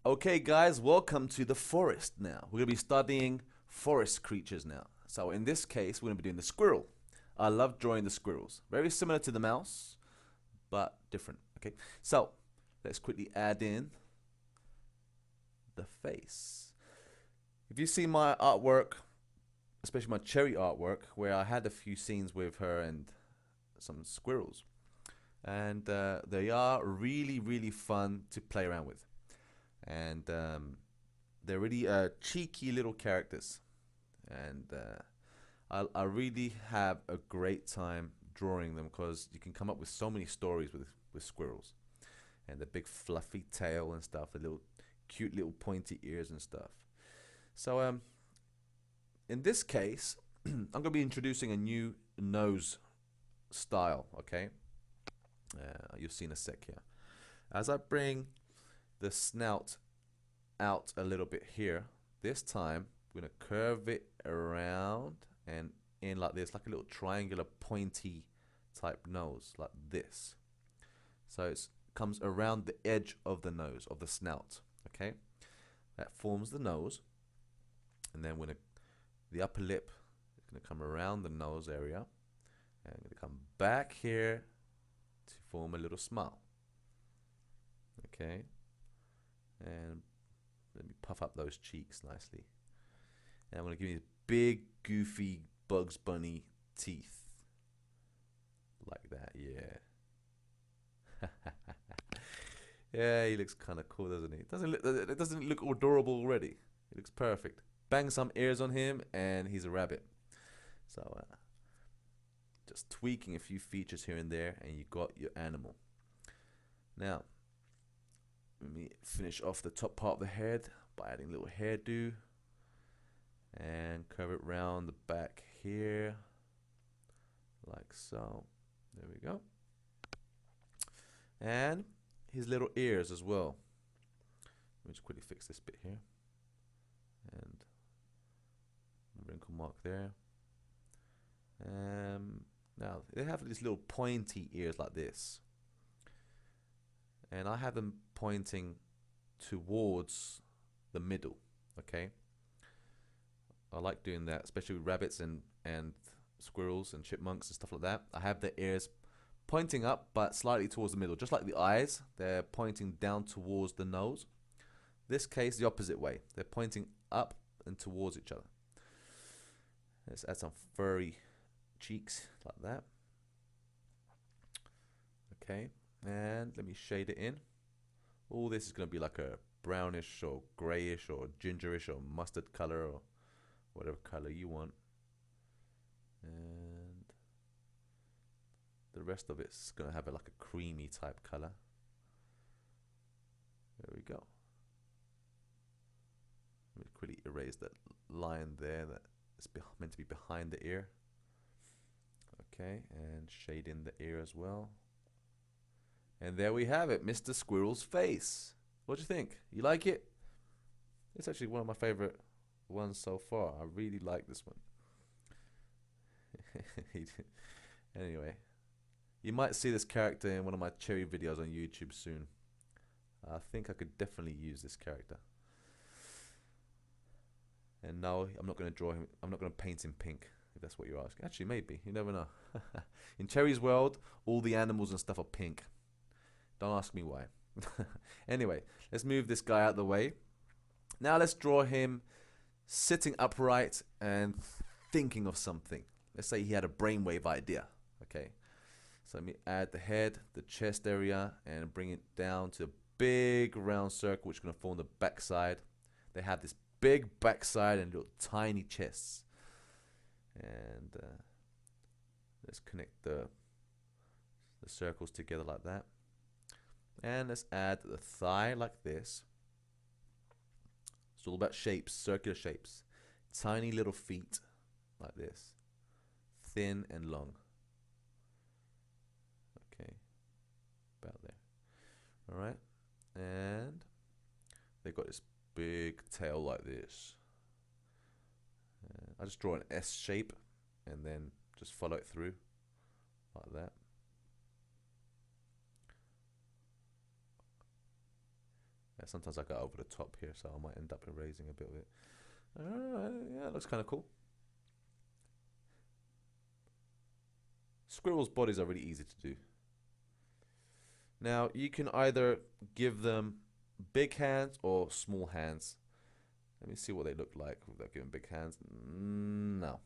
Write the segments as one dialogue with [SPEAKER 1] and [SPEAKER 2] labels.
[SPEAKER 1] Okay, guys, welcome to the forest now. We're going to be studying forest creatures now. So in this case, we're going to be doing the squirrel. I love drawing the squirrels. Very similar to the mouse, but different. Okay, so let's quickly add in the face. If you see my artwork, especially my cherry artwork, where I had a few scenes with her and some squirrels, and they are really, really fun to play around with. And they're really cheeky little characters, and I really have a great time drawing them because you can come up with so many stories with squirrels and the big fluffy tail and stuff, the little cute little pointy ears and stuff. So in this case, I'm going to be introducing a new nose style. Okay, you'll see in a sec here. As I bring the snout out a little bit here, this time we're going to curve it around and in like this, like a little triangular pointy type nose, like this. So it comes around the edge of the nose, of the snout. Okay, that forms the nose, and then the upper lip is going to come around the nose area and going to come back here to form a little smile. Okay, and let me puff up those cheeks nicely. And I'm going to give you big, goofy Bugs Bunny teeth. Like that, yeah. Yeah, he looks kind of cool, doesn't he? It doesn't look adorable already. It looks perfect. Bang some ears on him, and he's a rabbit. So, just tweaking a few features here and there, and you got your animal. Now, let me finish off the top part of the head by adding a little hairdo and curve it round the back here like so. There we go. And his little ears as well. Let me just quickly fix this bit here and wrinkle mark there. Now they have these little pointy ears like this, and I have them pointing towards the middle. Okay, I like doing that, especially with rabbits and squirrels and chipmunks and stuff like that. I have their ears pointing up but slightly towards the middle, just like the eyes. They're pointing down towards the nose. This case, the opposite way. They're pointing up and towards each other. Let's add some furry cheeks like that. Okay, and let me shade it in. All this is going to be like a brownish or grayish or gingerish or mustard color or whatever color you want. And the rest of it's going to have like a creamy type color. There we go. Let me quickly erase that line there that is meant to be behind the ear. Okay, and shade in the ear as well. And there we have it, Mr. Squirrel's face. What do you think? You like it? It's actually one of my favorite ones so far. I really like this one. Anyway, you might see this character in one of my cherry videos on YouTube soon. I think I could definitely use this character. And no, I'm not going to draw him. I'm not going to paint him pink, if that's what you're asking. Actually, maybe. You never know. In Cherry's world, all the animals and stuff are pink. Don't ask me why. Anyway, let's move this guy out of the way. Now let's draw him sitting upright and thinking of something. Let's say he had a brainwave idea. Okay, so let me add the head, the chest area, and bring it down to a big round circle, which is going to form the backside. They have this big backside and little tiny chests. And let's connect the circles together like that. And let's add the thigh like this. It's all about shapes, circular shapes. Tiny little feet like this. Thin and long. Okay, about there. Alright, and they've got this big tail like this. I just draw an S shape and then just follow it through like that. Sometimes I go over the top here, so I might end up erasing a bit of it. Yeah, it looks kind of cool. Squirrels' bodies are really easy to do. Now, you can either give them big hands or small hands. Let me see what they look like without giving big hands. No,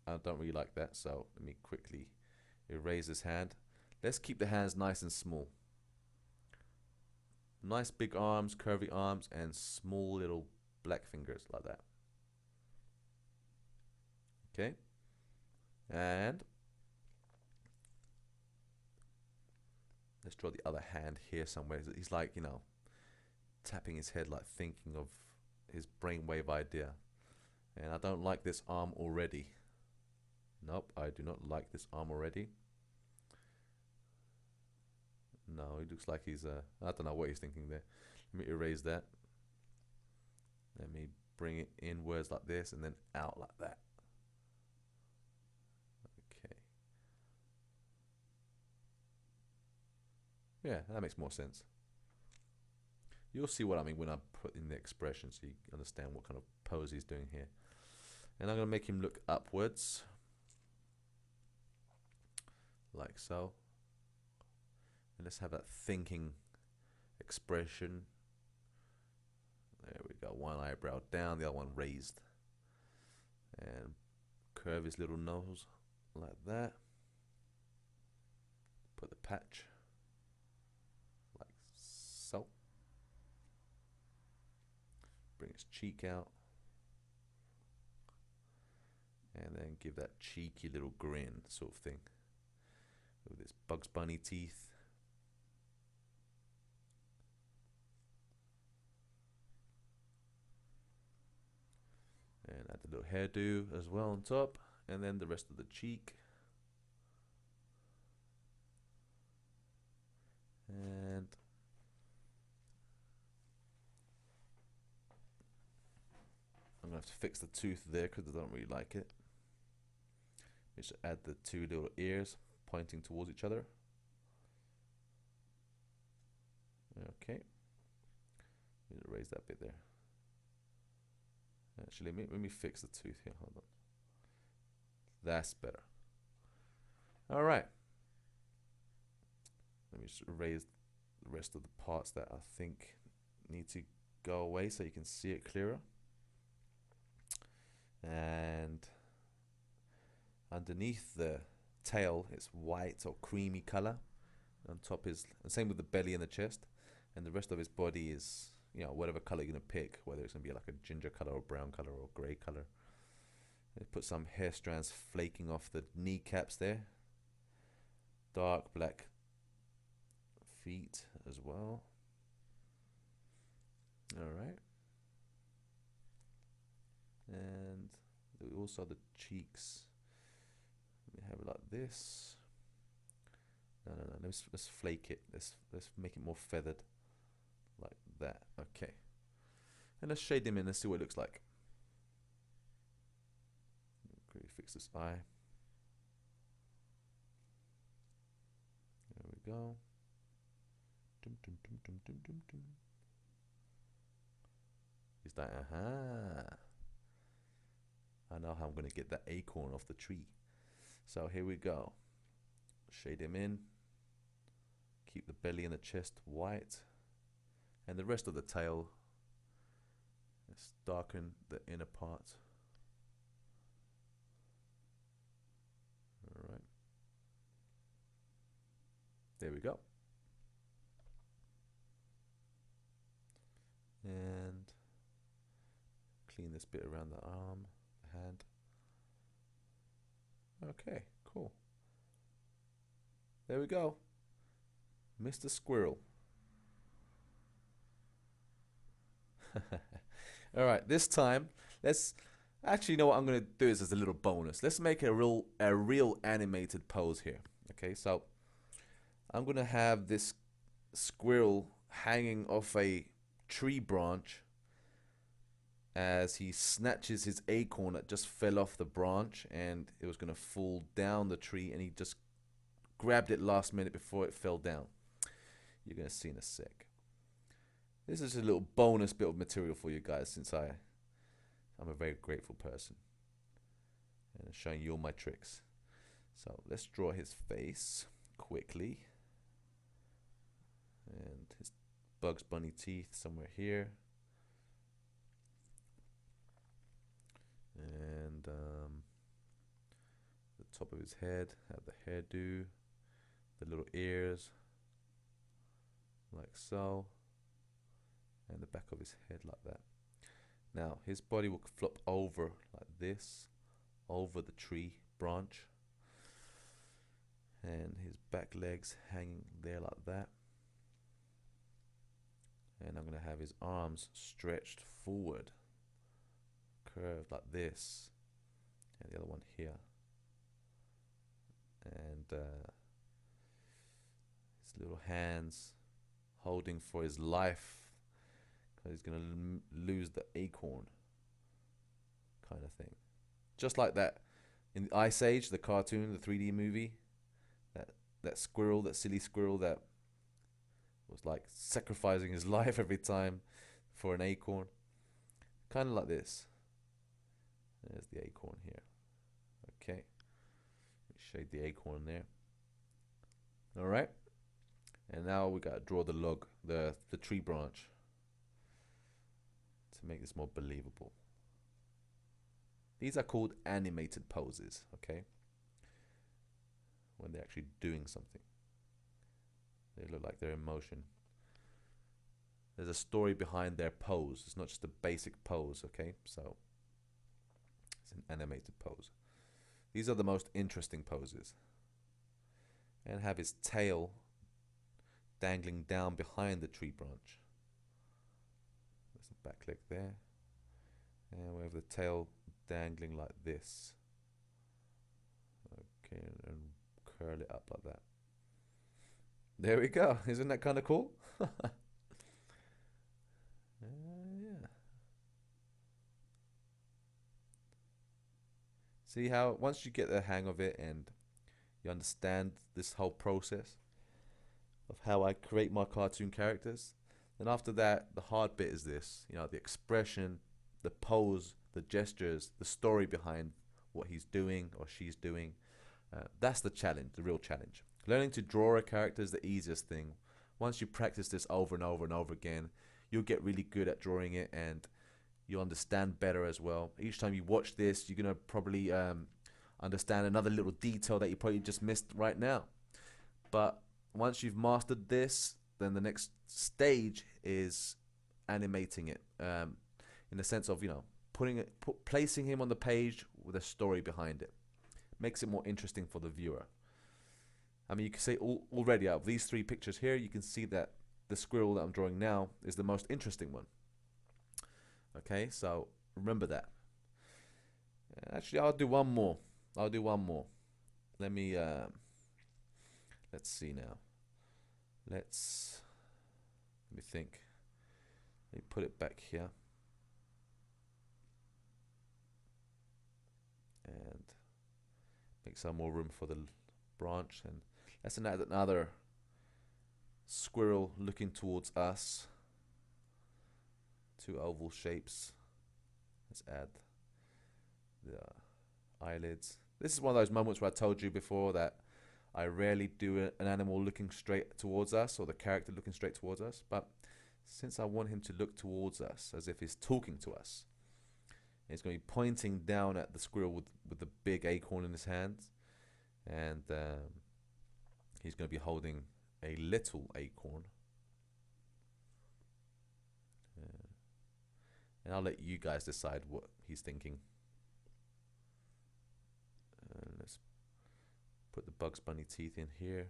[SPEAKER 1] I don't really like that, so let me quickly erase this hand. Let's keep the hands nice and small. Nice big arms, curvy arms, and small little black fingers like that. Okay, and let's draw the other hand here somewhere. He's like, you know, tapping his head, like thinking of his brainwave idea. And I don't like this arm already. Nope, I do not like this arm already. No, he looks like he's I don't know what he's thinking there. Let me erase that. Let me bring it inwards like this and then out like that. Okay. Yeah, that makes more sense. You'll see what I mean when I put in the expression, so you understand what kind of pose he's doing here. And I'm going to make him look upwards, like so. And let's have that thinking expression. There we go. One eyebrow down, the other one raised. And curve his little nose like that. Put the patch like so. Bring his cheek out. And then give that cheeky little grin sort of thing with his Bugs Bunny teeth. And add the little hairdo as well on top, and then the rest of the cheek. And I'm going to have to fix the tooth there because I don't really like it. We should add the two little ears pointing towards each other. Okay. Erase that bit there. Actually, let me fix the tooth here. Hold on. That's better. All right. Let me just erase the rest of the parts that I think need to go away so you can see it clearer. And underneath the tail, it's white or creamy color. On top is the same with the belly and the chest, and the rest of his body is, you know, whatever color you're gonna pick, whether it's gonna be like a ginger color or brown color or gray color. Put some hair strands flaking off the kneecaps there. Dark black feet as well. All right. And also the cheeks. Let me have it like this. No. Let's flake it. Let's make it more feathered, like that. Okay. And let's shade him in and see what it looks like. Okay, fix this eye. There we go. He's like, aha. I know how I'm going to get that acorn off the tree. So here we go. Shade him in. Keep the belly and the chest white. And the rest of the tail, let's darken the inner part. All right. There we go. And clean this bit around the arm, the hand. Okay, cool. There we go. Mr. Squirrel. All right, this time let's actually, you know what I'm going to do is as a little bonus. Let's make a real animated pose here. Okay, so I'm going to have this squirrel hanging off a tree branch as he snatches his acorn that just fell off the branch, and it was going to fall down the tree, and he just grabbed it last minute before it fell down. You're going to see in a sec. This is a little bonus bit of material for you guys, since I'm a very grateful person and showing you all my tricks. So let's draw his face quickly, and his Bugs Bunny teeth somewhere here, and the top of his head, have the hairdo, the little ears like so, and the back of his head like that. Now his body will flop over like this, over the tree branch, and his back legs hanging there like that. And I'm going to have his arms stretched forward, curved like this, and the other one here. And his little hands holding for his life, because he's going to lose the acorn, kind of thing. Just like that in Ice Age, the cartoon, the 3D movie, that squirrel, that silly squirrel that was like sacrificing his life every time for an acorn. Kind of like this. There's the acorn here. Okay. Shade the acorn there. Alright. And now we got to draw the log, the tree branch, to make this more believable. These are called animated poses, okay? When they're actually doing something. They look like they're in motion. There's a story behind their pose. It's not just a basic pose, okay? So it's an animated pose. These are the most interesting poses. And have his tail dangling down behind the tree branch. There's a back leg there. And we have the tail dangling like this. Okay, and curl it up like that. There we go. Isn't that kind of cool? Yeah. See how once you get the hang of it and you understand this whole process of how I create my cartoon characters, then after that, the hard bit is this, you know, the expression, the pose, the gestures, the story behind what he's doing or she's doing. That's the challenge, the real challenge. Learning to draw a character is the easiest thing. Once you practice this over and over and over again, you'll get really good at drawing it, and you'll understand better as well. Each time you watch this, you're going to probably understand another little detail that you probably just missed right now. But once you've mastered this, then the next stage is animating it, in the sense of, you know, placing him on the page with a story behind it. Makes it more interesting for the viewer. I mean, you can say already out of these three pictures here, you can see that the squirrel that I'm drawing now is the most interesting one. Okay, so remember that. Actually, I'll do one more. Let me let's see now. Let me think. Let me put it back here. And make some more room for the branch, and let's add another squirrel looking towards us. Two oval shapes. Let's add the eyelids. This is one of those moments where I told you before that I rarely do an animal looking straight towards us, or the character looking straight towards us, but since I want him to look towards us as if he's talking to us, he's going to be pointing down at the squirrel with the big acorn in his hands, and he's going to be holding a little acorn. And I'll let you guys decide what he's thinking. Let's put the Bugs Bunny teeth in here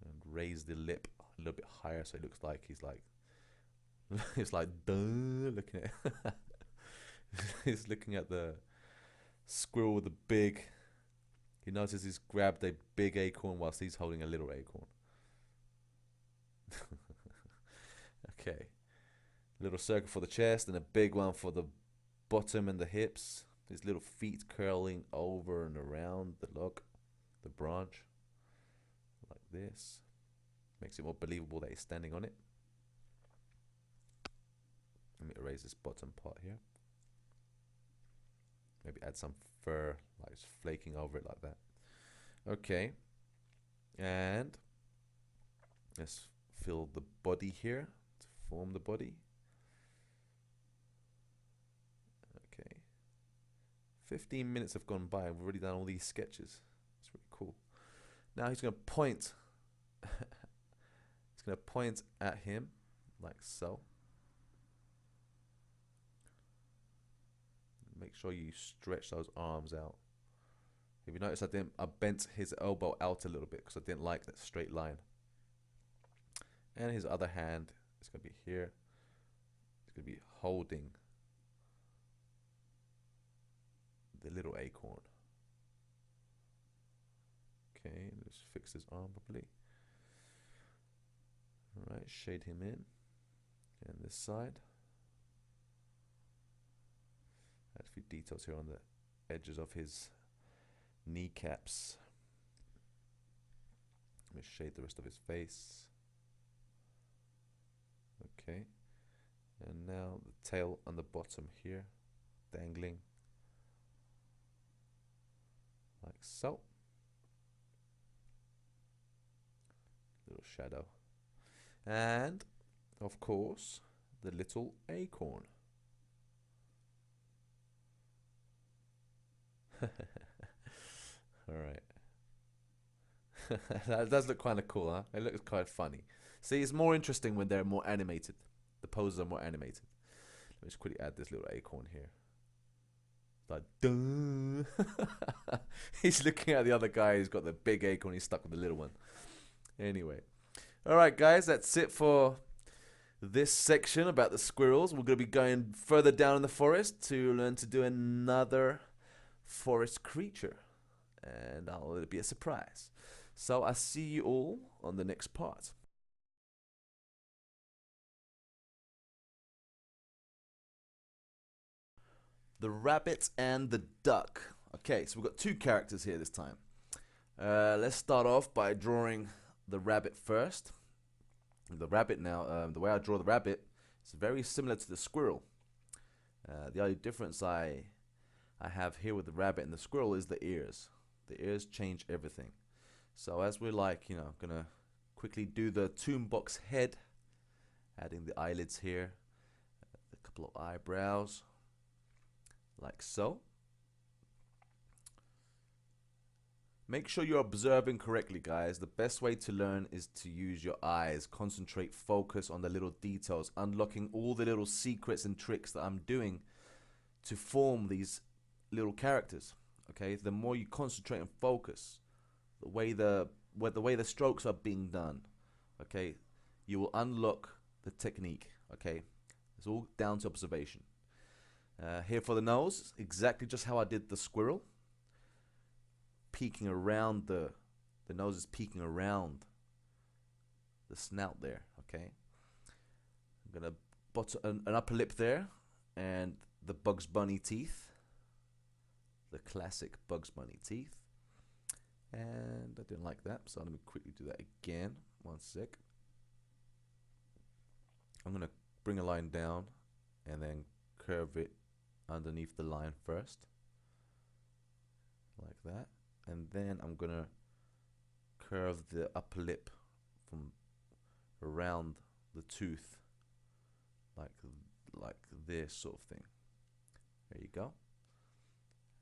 [SPEAKER 1] and raise the lip a little bit higher so it looks like he's like it's like duh, looking at he's looking at the squirrel with the big. He notices he's grabbed a big acorn whilst he's holding a little acorn. Okay. Little circle for the chest and a big one for the bottom and the hips. His little feet curling over and around the log, the branch, like this. Makes it more believable that he's standing on it. erase this bottom part here. Maybe add some fur, like it's flaking over it like that. Okay, and let's fill the body here to form the body. Okay, 15 minutes have gone by and we've already done all these sketches. It's really cool. Now he's going to point. He's going to point at him like so. Make sure you stretch those arms out. If you notice, I bent his elbow out a little bit because I didn't like that straight line. And his other hand is going to be here. It's going to be holding the little acorn. Okay, let's fix his arm properly. Alright, shade him in. And this side. Add a few details here on the edges of his kneecaps. Let me shade the rest of his face. Okay. And now the tail on the bottom here, dangling. Like so. Little shadow. And, of course, the little acorn. Alright. That does look kind of cool, huh? It looks quite funny. See, it's more interesting when they're more animated. The poses are more animated. Let me just quickly add this little acorn here. Like, duh. He's looking at the other guy who's got the big acorn. He's stuck with the little one. Anyway. Alright, guys. That's it for this section about the squirrels. We're going to be going further down in the forest to learn to do another forest creature. And it'll be a surprise. So I'll see you all on the next part. The rabbit and the duck. Okay, so we've got two characters here this time. Let's start off by drawing the rabbit first. The rabbit now, the way I draw the rabbit is very similar to the squirrel. The only difference I have here with the rabbit and the squirrel is the ears. The ears change everything. So as we're gonna quickly do the toonbox head, adding the eyelids here, a couple of eyebrows, like so. Make sure you're observing correctly, guys. The best way to learn is to use your eyes. Concentrate, focus on the little details, unlocking all the little secrets and tricks that I'm doing to form these little characters. Okay, the more you concentrate and focus, the way the strokes are being done, okay, you will unlock the technique. Okay, it's all down to observation. Here for the nose, exactly just how I did the squirrel. Peeking around the nose is peeking around the snout there. Okay, I'm gonna put an upper lip there and the Bugs Bunny teeth, the classic Bugs Bunny teeth. And I didn't like that, so let me quickly do that again. One sec. I'm gonna bring a line down and then curve it underneath the line first, like that, and then I'm gonna curve the upper lip from around the tooth, like this sort of thing. There you go.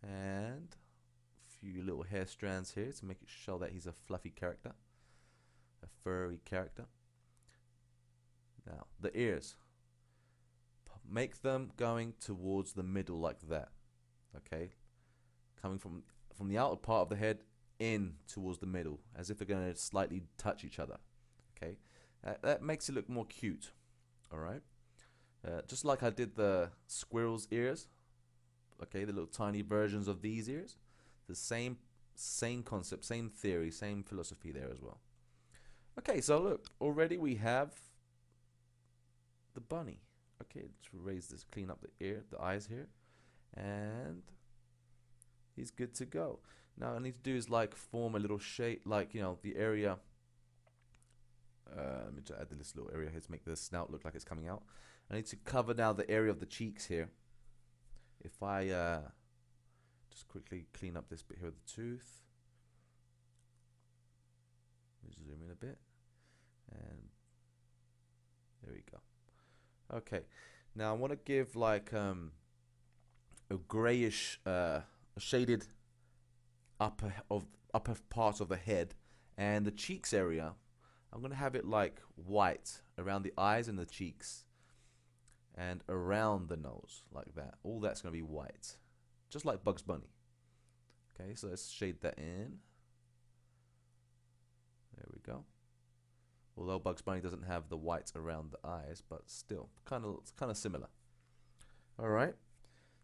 [SPEAKER 1] And a few little hair strands here to make it show that he's a fluffy character, a furry character. Now the ears, make them going towards the middle like that. Okay, coming from the outer part of the head in towards the middle, as if they're going to slightly touch each other. Okay, that makes it look more cute. All right, just like I did the squirrel's ears. Okay, the little tiny versions of these ears. The same concept, same theory, same philosophy there as well. Okay, so look, already we have the bunny. Okay, let's raise this, clean up the eyes here, and he's good to go. Now all I need to do is like form a little shape, like the area. Let me just add this little area here to make the snout look like it's coming out. I need to cover now the area of the cheeks here. If I just quickly clean up this bit here with the tooth. Zoom in a bit. And there we go. Okay. Now I want to give like a grayish shaded upper part of the head, and the cheeks area I'm gonna have it like white around the eyes and the cheeks and around the nose, like that. All that's gonna be white, just like Bugs Bunny. Okay, so let's shade that in. There we go. Although Bugs Bunny doesn't have the white around the eyes, but still kind of similar. All right,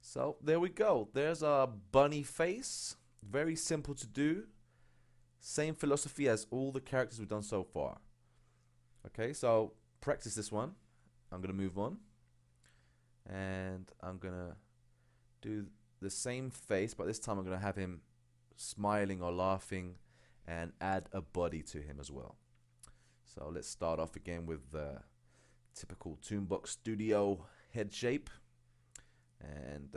[SPEAKER 1] so there we go. There's our bunny face. Very simple to do. Same philosophy as all the characters we've done so far. Okay, so practice this one. I'm gonna move on, and I'm gonna do the same face, but this time I'm gonna have him smiling or laughing and add a body to him as well. So let's start off again with the typical Toonbox Studio head shape, and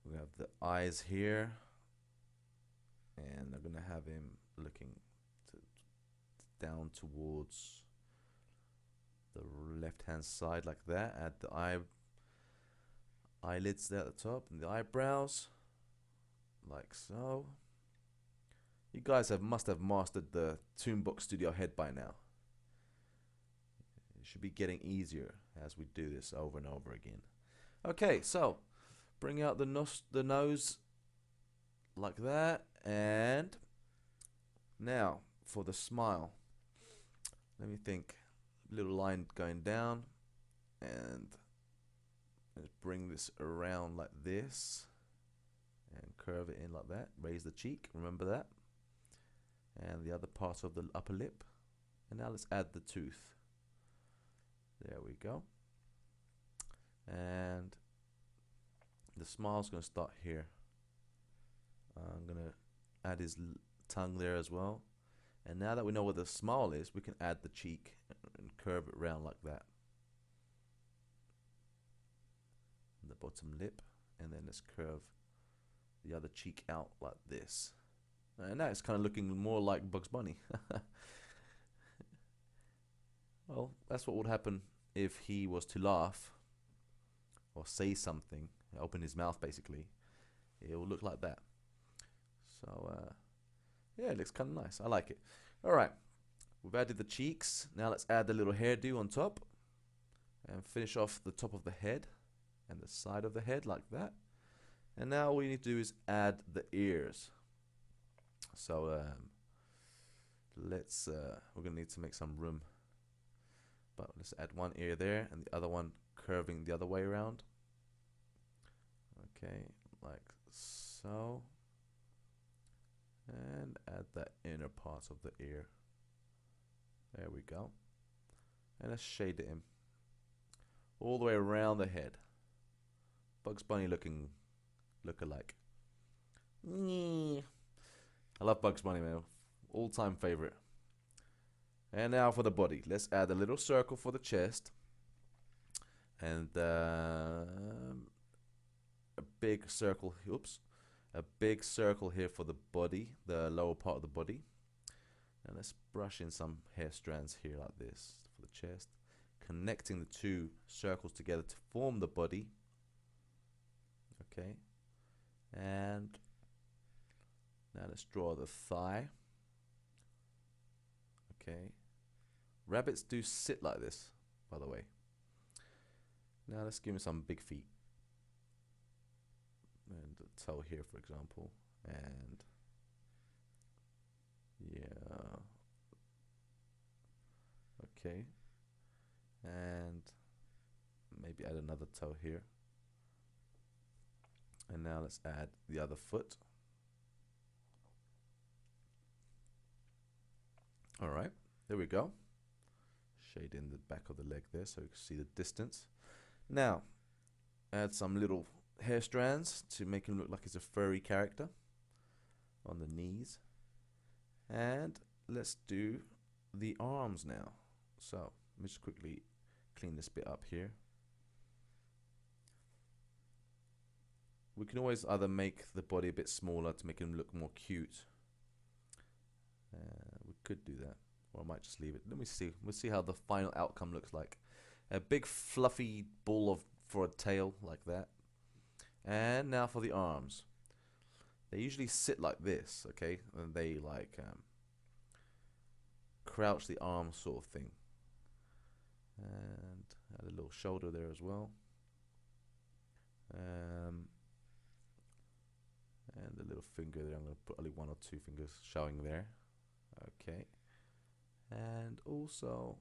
[SPEAKER 1] we have the eyes here, and I'm gonna have him looking down towards the left hand side like that. Add the eyelids there at the top and the eyebrows like so. You guys must have mastered the Toonbox Studio head by now. It should be getting easier as we do this over and over again. Okay, so bring out the nose like that, and now for the smile. Let me think. Little line going down, and let's bring this around like this and curve it in like that. Raise the cheek, remember that, and the other part of the upper lip. And now let's add the tooth. There we go. And the smile's going to start here. I'm going to add his tongue there as well. And now that we know where the smile is, we can add the cheek and curve it around like that. And the bottom lip, and then let's curve the other cheek out like this. And now it's kind of looking more like Bugs Bunny. Well, that's what would happen if he was to laugh or say something, open his mouth basically. It will look like that. So yeah, it looks kind of nice. I like it. All right, we've added the cheeks. Now let's add the little hairdo on top and finish off the top of the head and the side of the head like that. And now all we need to do is add the ears. So let's we're gonna need to make some room, but let's add one ear there and the other one curving the other way around. Okay, like so. And add that inner part of the ear. There we go. And let's shade it in all the way around the head. Bugs Bunny looking look-alike. I love Bugs Bunny, man. All-time favorite. And now for the body. Let's add a little circle for the chest. And a big circle. Oops. A big circle here for the body, the lower part of the body. And let's brush in some hair strands here like this for the chest, connecting the two circles together to form the body. Okay, and now let's draw the thigh. Okay, rabbits do sit like this, by the way. Now let's give him some big feet. And a toe here, for example, and yeah, okay, and maybe add another toe here, and now let's add the other foot. All right, there we go. Shade in the back of the leg there so you can see the distance. Now add some little hair strands to make him look like he's a furry character on the knees. And let's do the arms now. So let me just quickly clean this bit up here. We can always either make the body a bit smaller to make him look more cute. We could do that, or I might just leave it. Let me see. We'll see how the final outcome looks like. A big fluffy ball for a tail like that. And now for the arms. They usually sit like this, okay? And they like crouch the arm sort of thing. And add a little shoulder there as well. And a little finger there. I'm going to put only 1 or 2 fingers showing there. Okay. And also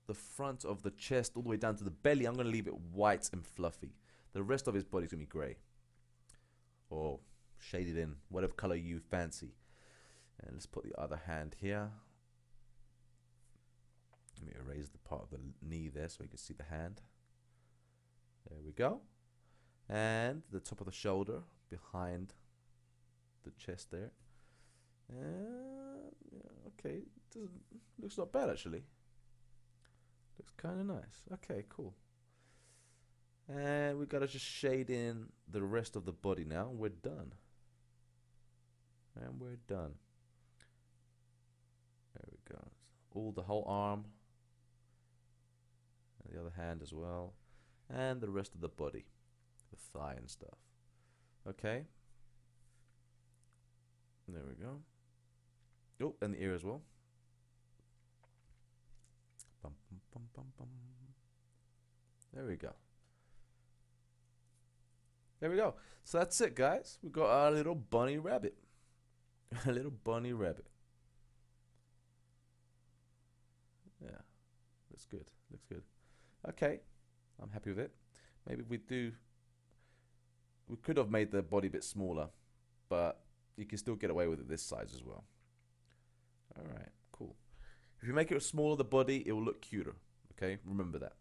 [SPEAKER 1] the front of the chest all the way down to the belly, I'm going to leave it white and fluffy. The rest of his body's going to be grey. Or shaded in, whatever color you fancy. And let's put the other hand here. Let me erase the part of the knee there so you can see the hand. There we go. And the top of the shoulder behind the chest there. Yeah, okay, looks not bad actually. Looks kind of nice. Okay, cool. And we gotta just shade in the rest of the body now. We're done. And we're done. There we go. All the whole arm. And the other hand as well. And the rest of the body. The thigh and stuff. Okay. There we go. Oh, and the ear as well. Bum, bum, bum, bum, bum. There we go. There we go. So that's it, guys. We got our little bunny rabbit. A little bunny rabbit. Yeah. Looks good. Looks good. Okay. I'm happy with it. Maybe we could have made the body a bit smaller, but you can still get away with it this size as well. Alright, cool. If you make it smaller, the body, it will look cuter. Okay, remember that.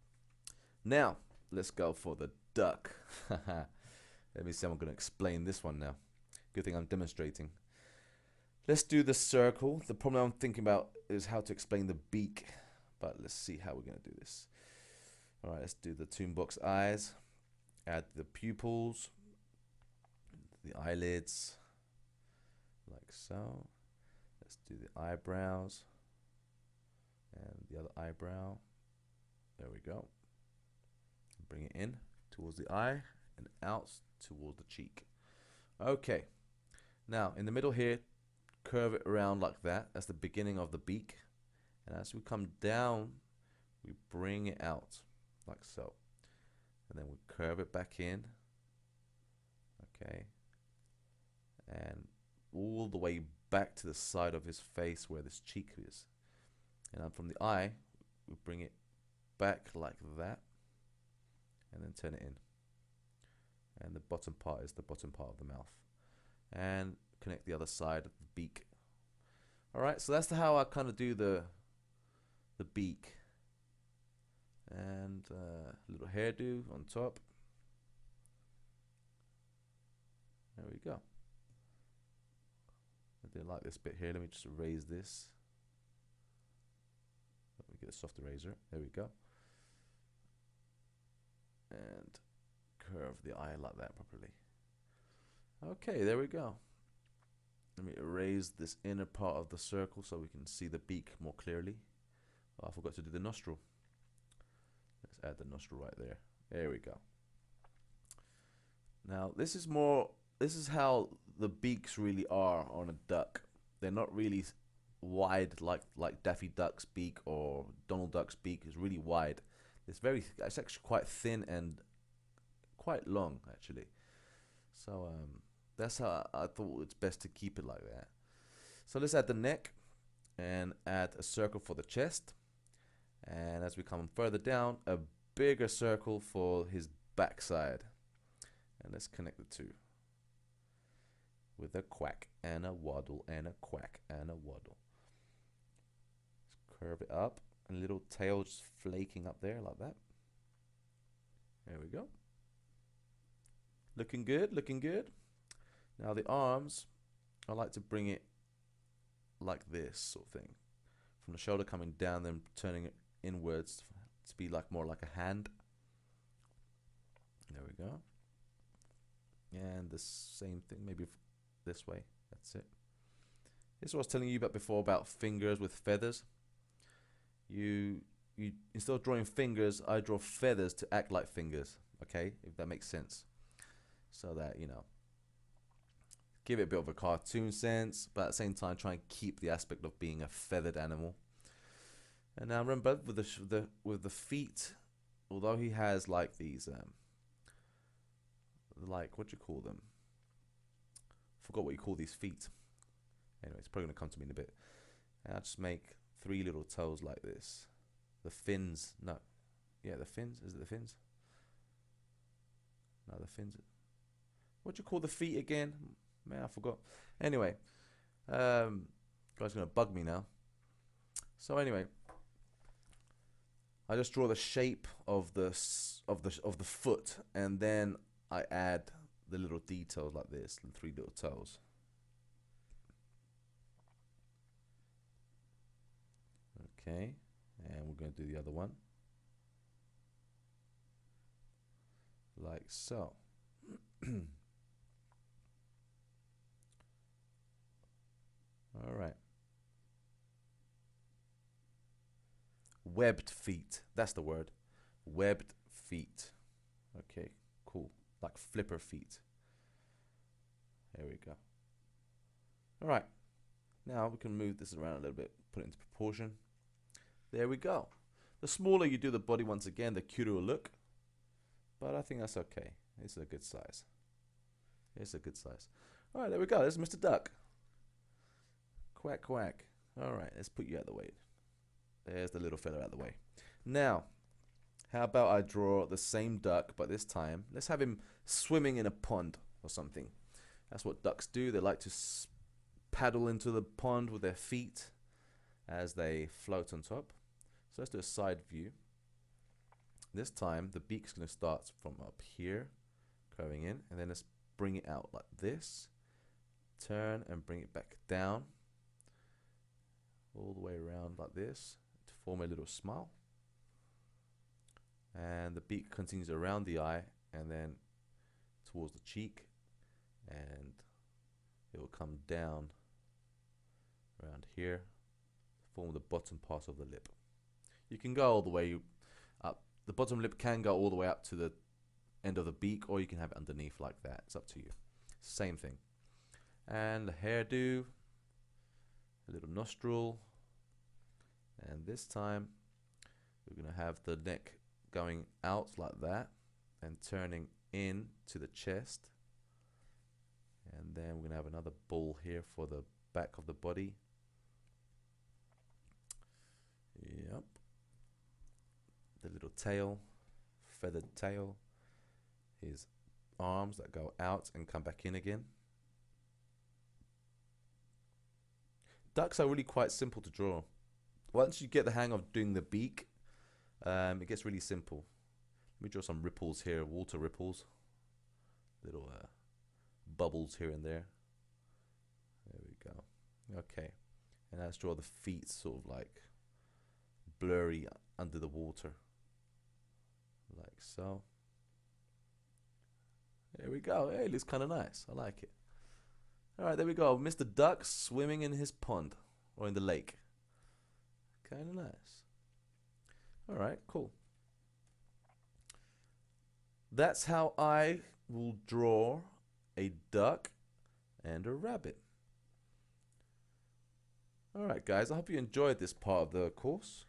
[SPEAKER 1] Now, let's go for the duck. Let me see how I'm going to explain this one now. Good thing I'm demonstrating. Let's do the circle. The problem I'm thinking about is how to explain the beak, but let's see how we're going to do this. Alright, let's do the toonbox eyes. Add the pupils, the eyelids, like so. Let's do the eyebrows and the other eyebrow. There we go. Bring it in towards the eye and out towards the cheek. Okay. Now, in the middle here, curve it around like that. That's the beginning of the beak. And as we come down, we bring it out like so. And then we curve it back in. Okay. And all the way back to the side of his face where this cheek is. And then from the eye, we bring it back like that. And then turn it in. And the bottom part is the bottom part of the mouth. And connect the other side of the beak. Alright, so that's how I kind of do the beak. And a little hairdo on top. There we go. I didn't like this bit here. Let me just erase this. Let me get a soft eraser. There we go. And curve the eye like that properly. Okay, there we go. Let me erase this inner part of the circle so we can see the beak more clearly. Oh, I forgot to do the nostril. Let's add the nostril right there. There we go. Now this is how the beaks really are on a duck. They're not really wide like Daffy Duck's beak or Donald Duck's beak is really wide. It's actually quite thin and quite long actually. So that's how I thought it's best to keep it like that. So let's add the neck and add a circle for the chest. And as we come further down, a bigger circle for his backside. And let's connect the two with a quack and a waddle and a quack and a waddle. Let's curve it up. A little tail just flaking up there like that. There we go. Looking good, looking good. Now the arms, I like to bring it like this sort of thing. From the shoulder coming down, then turning it inwards to be like more like a hand. There we go. And the same thing, maybe this way. That's it. This is what I was telling you about before about fingers with feathers. You instead of drawing fingers, I draw feathers to act like fingers. Okay, if that makes sense. So that, you know, give it a bit of a cartoon sense, but at the same time try and keep the aspect of being a feathered animal. And now remember with the feet, although he has like these like, what do you call them? Forgot what you call these feet. Anyway, it's probably gonna come to me in a bit. And I'll just make 3 little toes like this. The fins, no. Yeah, the fins, is it the fins? No, the fins. What do you call the feet again? Man, I forgot. Anyway, guy's gonna bug me now. So anyway, I just draw the shape of the foot, and then I add the little details like this, and 3 little toes. Okay, and we're going to do the other one like so. All right. Webbed feet. That's the word. Webbed feet. Okay, cool. Like flipper feet. There we go. All right. Now we can move this around a little bit, put it into proportion. There we go. The smaller you do the body, once again, the cuter it will look. But I think that's okay. It's a good size. It's a good size. All right, there we go. There's Mr. Duck. Quack, quack. All right, let's put you out of the way. There's the little fella out of the way. Now, how about I draw the same duck, but this time, let's have him swimming in a pond or something. That's what ducks do. They like to paddle into the pond with their feet as they float on top. So let's do a side view. This time, the beak's going to start from up here, curving in, and then let's bring it out like this. Turn and bring it back down, all the way around like this, to form a little smile. And the beak continues around the eye and then towards the cheek, and it will come down around here to form the bottom part of the lip. You can go all the way up. The bottom lip can go all the way up to the end of the beak, or you can have it underneath like that. It's up to you. Same thing. And the hairdo, a little nostril, and this time we're going to have the neck going out like that and turning in to the chest, and then we're going to have another ball here for the back of the body. Yep. The little tail, feathered tail, his arms that go out and come back in again. Ducks are really quite simple to draw. Once you get the hang of doing the beak, it gets really simple. Let me draw some ripples here, water ripples. Little bubbles here and there. There we go. Okay. And let's draw the feet sort of like blurry under the water. Like so. There we go. Hey, it looks kind of nice. I like it. Alright, there we go. Mr. Duck swimming in his pond. Or in the lake. Kind of nice. Alright, cool. That's how I will draw a duck and a rabbit. Alright guys, I hope you enjoyed this part of the course.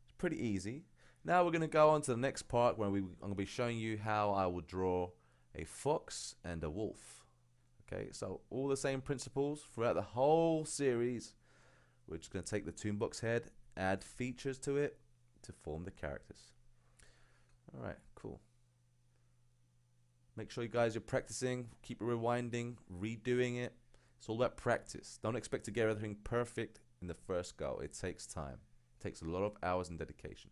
[SPEAKER 1] It's pretty easy. Now we're going to go on to the next part where I'm going to be showing you how I will draw a fox and a wolf. Okay, so all the same principles throughout the whole series. We're just going to take the Toonbox head, add features to it to form the characters. Alright, cool. Make sure you guys are practicing, keep rewinding, redoing it. It's all about practice. Don't expect to get everything perfect in the first go. It takes time. It takes a lot of hours and dedication.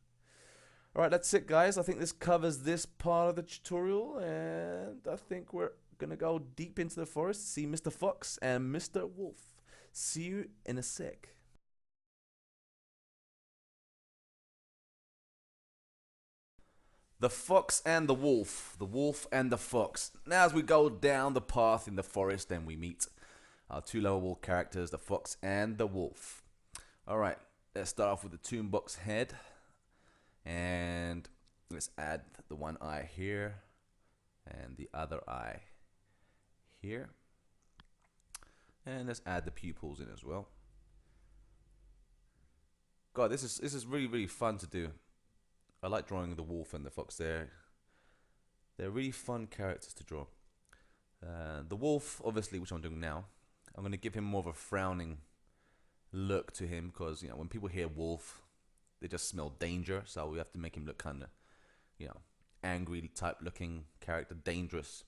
[SPEAKER 1] Alright, that's it guys. I think this covers this part of the tutorial, and I think we're gonna go deep into the forest, see Mr. Fox and Mr. Wolf. See you in a sec. The fox and the wolf. The wolf and the fox. Now as we go down the path in the forest, then we meet our two lovable characters, the fox and the wolf. Alright, let's start off with the toonbox head. And let's add the one eye here. And the other eye here. And let's add the pupils in as well. God, this is really, really fun to do. I like drawing the wolf and the fox there. They're really fun characters to draw. The wolf, obviously, which I'm doing now, I'm going to give him more of a frowning look to him because, you know, when people hear wolf, they just smell danger. So we have to make him look kind of, you know, angry type looking character, dangerous.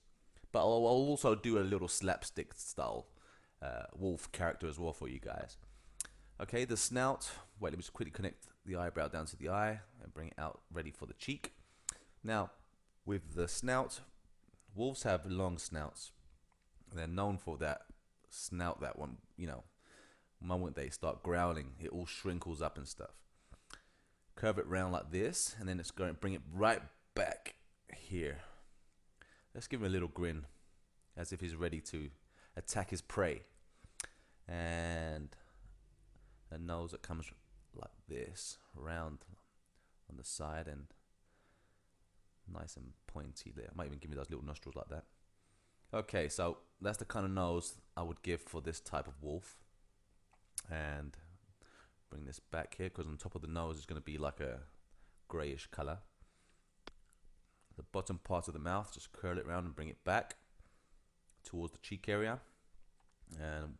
[SPEAKER 1] But I'll also do a little slapstick style wolf character as well for you guys. Okay, the snout. Wait, let me just quickly connect the eyebrow down to the eye and bring it out ready for the cheek. Now, with the snout, wolves have long snouts. They're known for that snout, that one, you know, moment they start growling, it all shrinkles up and stuff. Curve it round like this, and then it's going to bring it right back here. Let's give him a little grin, as if he's ready to attack his prey. And a nose that comes like this, round on the side and nice and pointy there. I might even give me those little nostrils like that. Okay, so that's the kind of nose I would give for this type of wolf. And bring this back here because on top of the nose is going to be like a grayish color. The bottom part of the mouth, just curl it around and bring it back towards the cheek area. And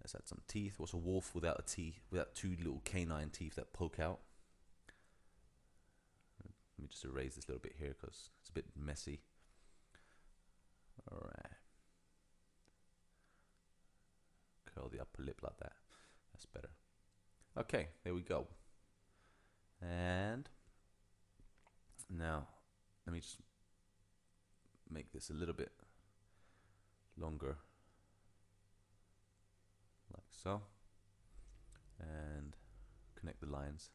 [SPEAKER 1] let's add some teeth. What's a wolf without a teeth? Without two little canine teeth that poke out. Let me just erase this little bit here because it's a bit messy. Alright. Curl the upper lip like that. That's better. Okay, there we go. And now, let me just make this a little bit longer. Like so, and connect the lines.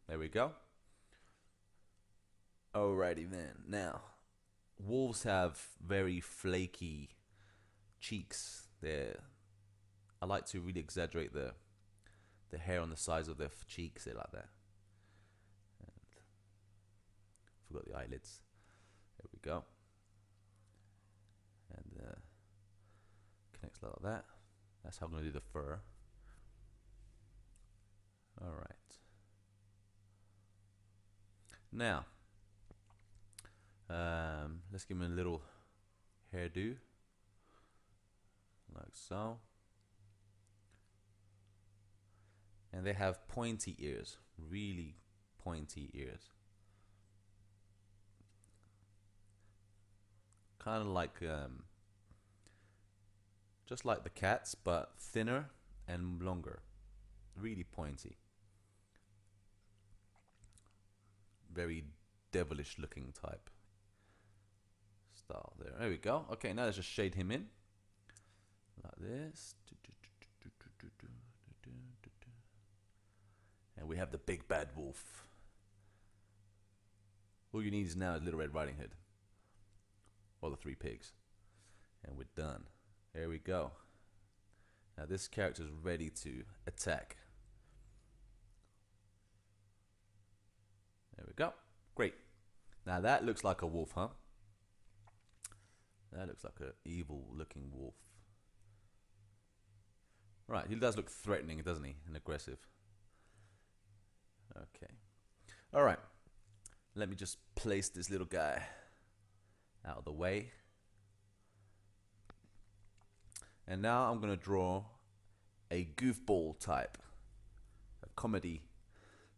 [SPEAKER 1] There we go. Alrighty then. Now, wolves have very flaky cheeks. I like to really exaggerate the hair on the sides of their cheeks. They're like that. And forgot the eyelids. There we go. And connects like that. That's how I'm going to do the fur. Alright. Now, let's give him a little hairdo. Like so. And they have pointy ears. Really pointy ears. Kind of like just like the cats, but thinner and longer. Really pointy. Very devilish looking type style there. There we go. Okay, now let's just shade him in. Like this. And we have the big bad wolf. All you need is now is Little Red Riding Hood. Or the Three Pigs. And we're done. There we go. Now this character is ready to attack. There we go. Great. Now that looks like a wolf, huh? That looks like an evil looking wolf. Right, he does look threatening, doesn't he? And aggressive. Okay. Alright. Let me just place this little guy out of the way. And now I'm going to draw a goofball type, a comedy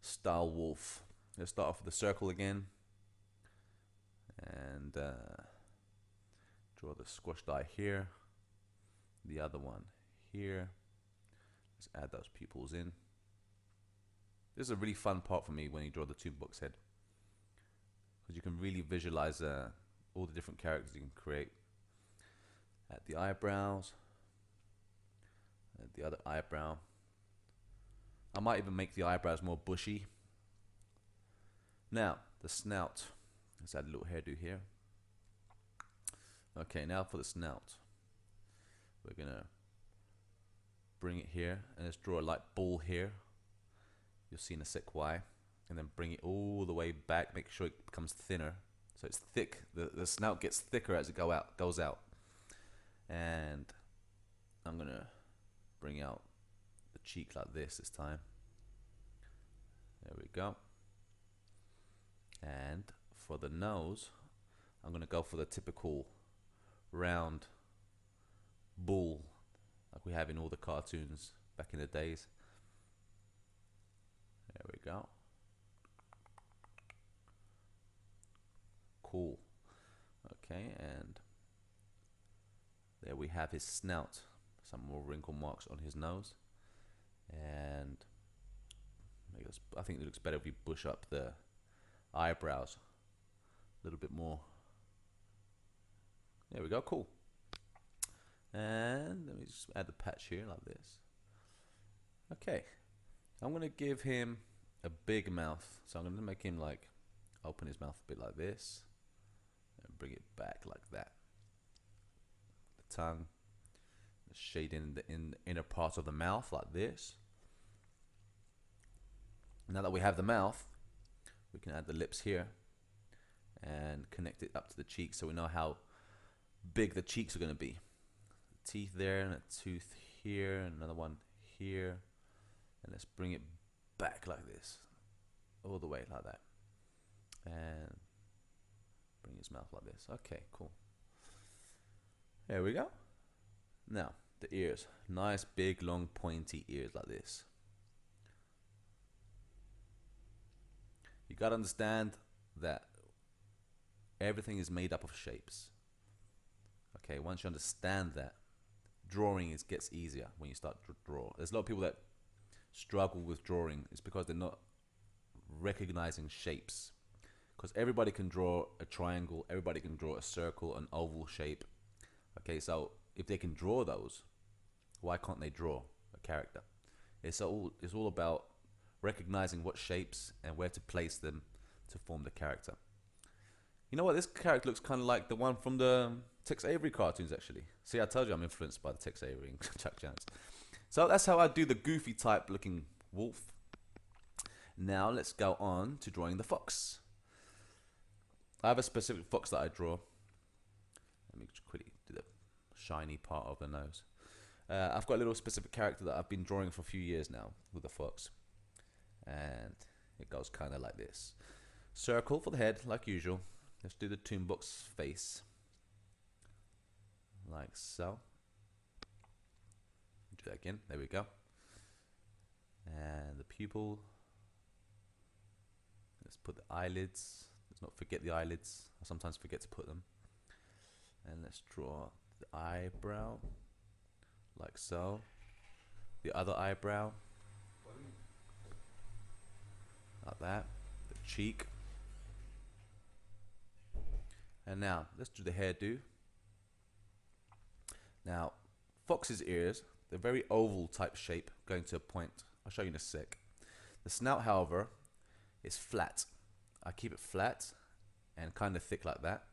[SPEAKER 1] style wolf. Let's start off with the circle again. And draw the squashed eye here. The other one here. Let's add those pupils in. This is a really fun part for me when you draw the toonbox head. Because you can really visualize all the different characters you can create. Add the eyebrows. Add the other eyebrow. I might even make the eyebrows more bushy. Now, the snout. Let's add a little hairdo here. Okay, now for the snout. We're gonna bring it here and let's draw a light ball here. You'll see in a sec why. And then bring it all the way back, make sure it becomes thinner. So it's thick, the snout gets thicker as it goes out. And I'm gonna bring out the cheek like this time. There we go. And for the nose, I'm gonna go for the typical round bull like we have in all the cartoons back in the days. There we go. Cool. Okay, and there we have his snout. Some more wrinkle marks on his nose. And I think it looks better if we bush up the eyebrows a little bit more. There we go, cool. And let me just add the patch here like this. Okay, I'm gonna give him a big mouth. So I'm gonna make him like open his mouth a bit like this and bring it back like that. The tongue, the shade in the inner part of the mouth like this. Now that we have the mouth, we can add the lips here and connect it up to the cheeks so we know how big the cheeks are going to be. The teeth there and a tooth here and another one here. And let's bring it back like this, all the way like that. And bring his mouth like this. Okay, cool. There we go. Now, the ears. Nice, big, long, pointy ears like this. You gotta understand that everything is made up of shapes. Okay, once you understand that, drawing gets easier when you start to draw. There's a lot of people that struggle with drawing. It's because they're not recognizing shapes. Because everybody can draw a triangle, everybody can draw a circle, an oval shape. Okay, so if they can draw those, why can't they draw a character? It's all about recognizing what shapes and where to place them to form the character. You know what? This character looks kind of like the one from the Tex Avery cartoons, actually. See, I told you I'm influenced by the Tex Avery and Chuck Jones. So that's how I do the goofy type looking wolf. Now let's go on to drawing the fox. I have a specific fox that I draw. Let me quickly do the shiny part of the nose. I've got a little specific character that I've been drawing for a few years now with the fox. And it goes kind of like this. Circle for the head, like usual. Let's do the Toonbox face. Like so. Do that again. There we go. And the pupil. Let's put the eyelids. Let's not forget the eyelids. I sometimes forget to put them. And let's draw the eyebrow. Like so. The other eyebrow. Like that. The cheek. And now, let's do the hairdo. Now, fox's ears, they're very oval type shape, going to a point. I'll show you in a sec. The snout, however, is flat. I keep it flat and kind of thick like that.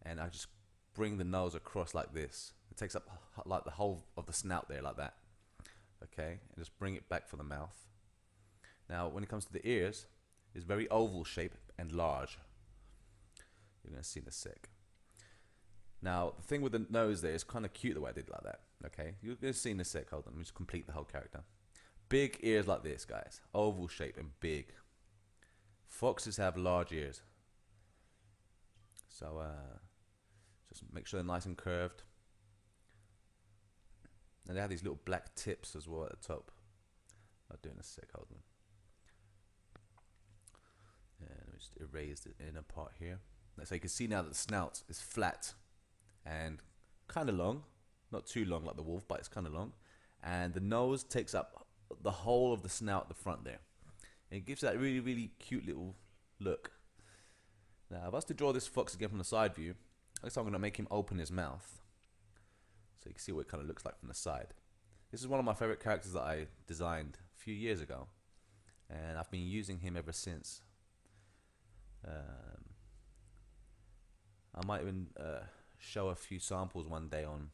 [SPEAKER 1] And I just bring the nose across like this. It takes up like the whole of the snout there like that. Okay, and just bring it back for the mouth. Now, when it comes to the ears, it's very oval shape and large. You're going to see in a sec. Now, the thing with the nose there is kind of cute the way I did it like that. Okay, you're going to see in a sec. Hold on, let me just complete the whole character. Big ears like this, guys. Oval shape and big. Foxes have large ears. So, just make sure they're nice and curved. And they have these little black tips as well at the top. I'll do in a sec. Hold on. And let me just erase the inner part here. So you can see now that the snout is flat and kind of long. Not too long like the wolf, but it's kind of long. And the nose takes up the whole of the snout at the front there. And it gives that really, really cute little look. Now, if I was to draw this fox again from the side view, I guess I'm going to make him open his mouth. So you can see what it kind of looks like from the side. This is one of my favorite characters that I designed a few years ago. And I've been using him ever since. Um, I might even show a few samples one day on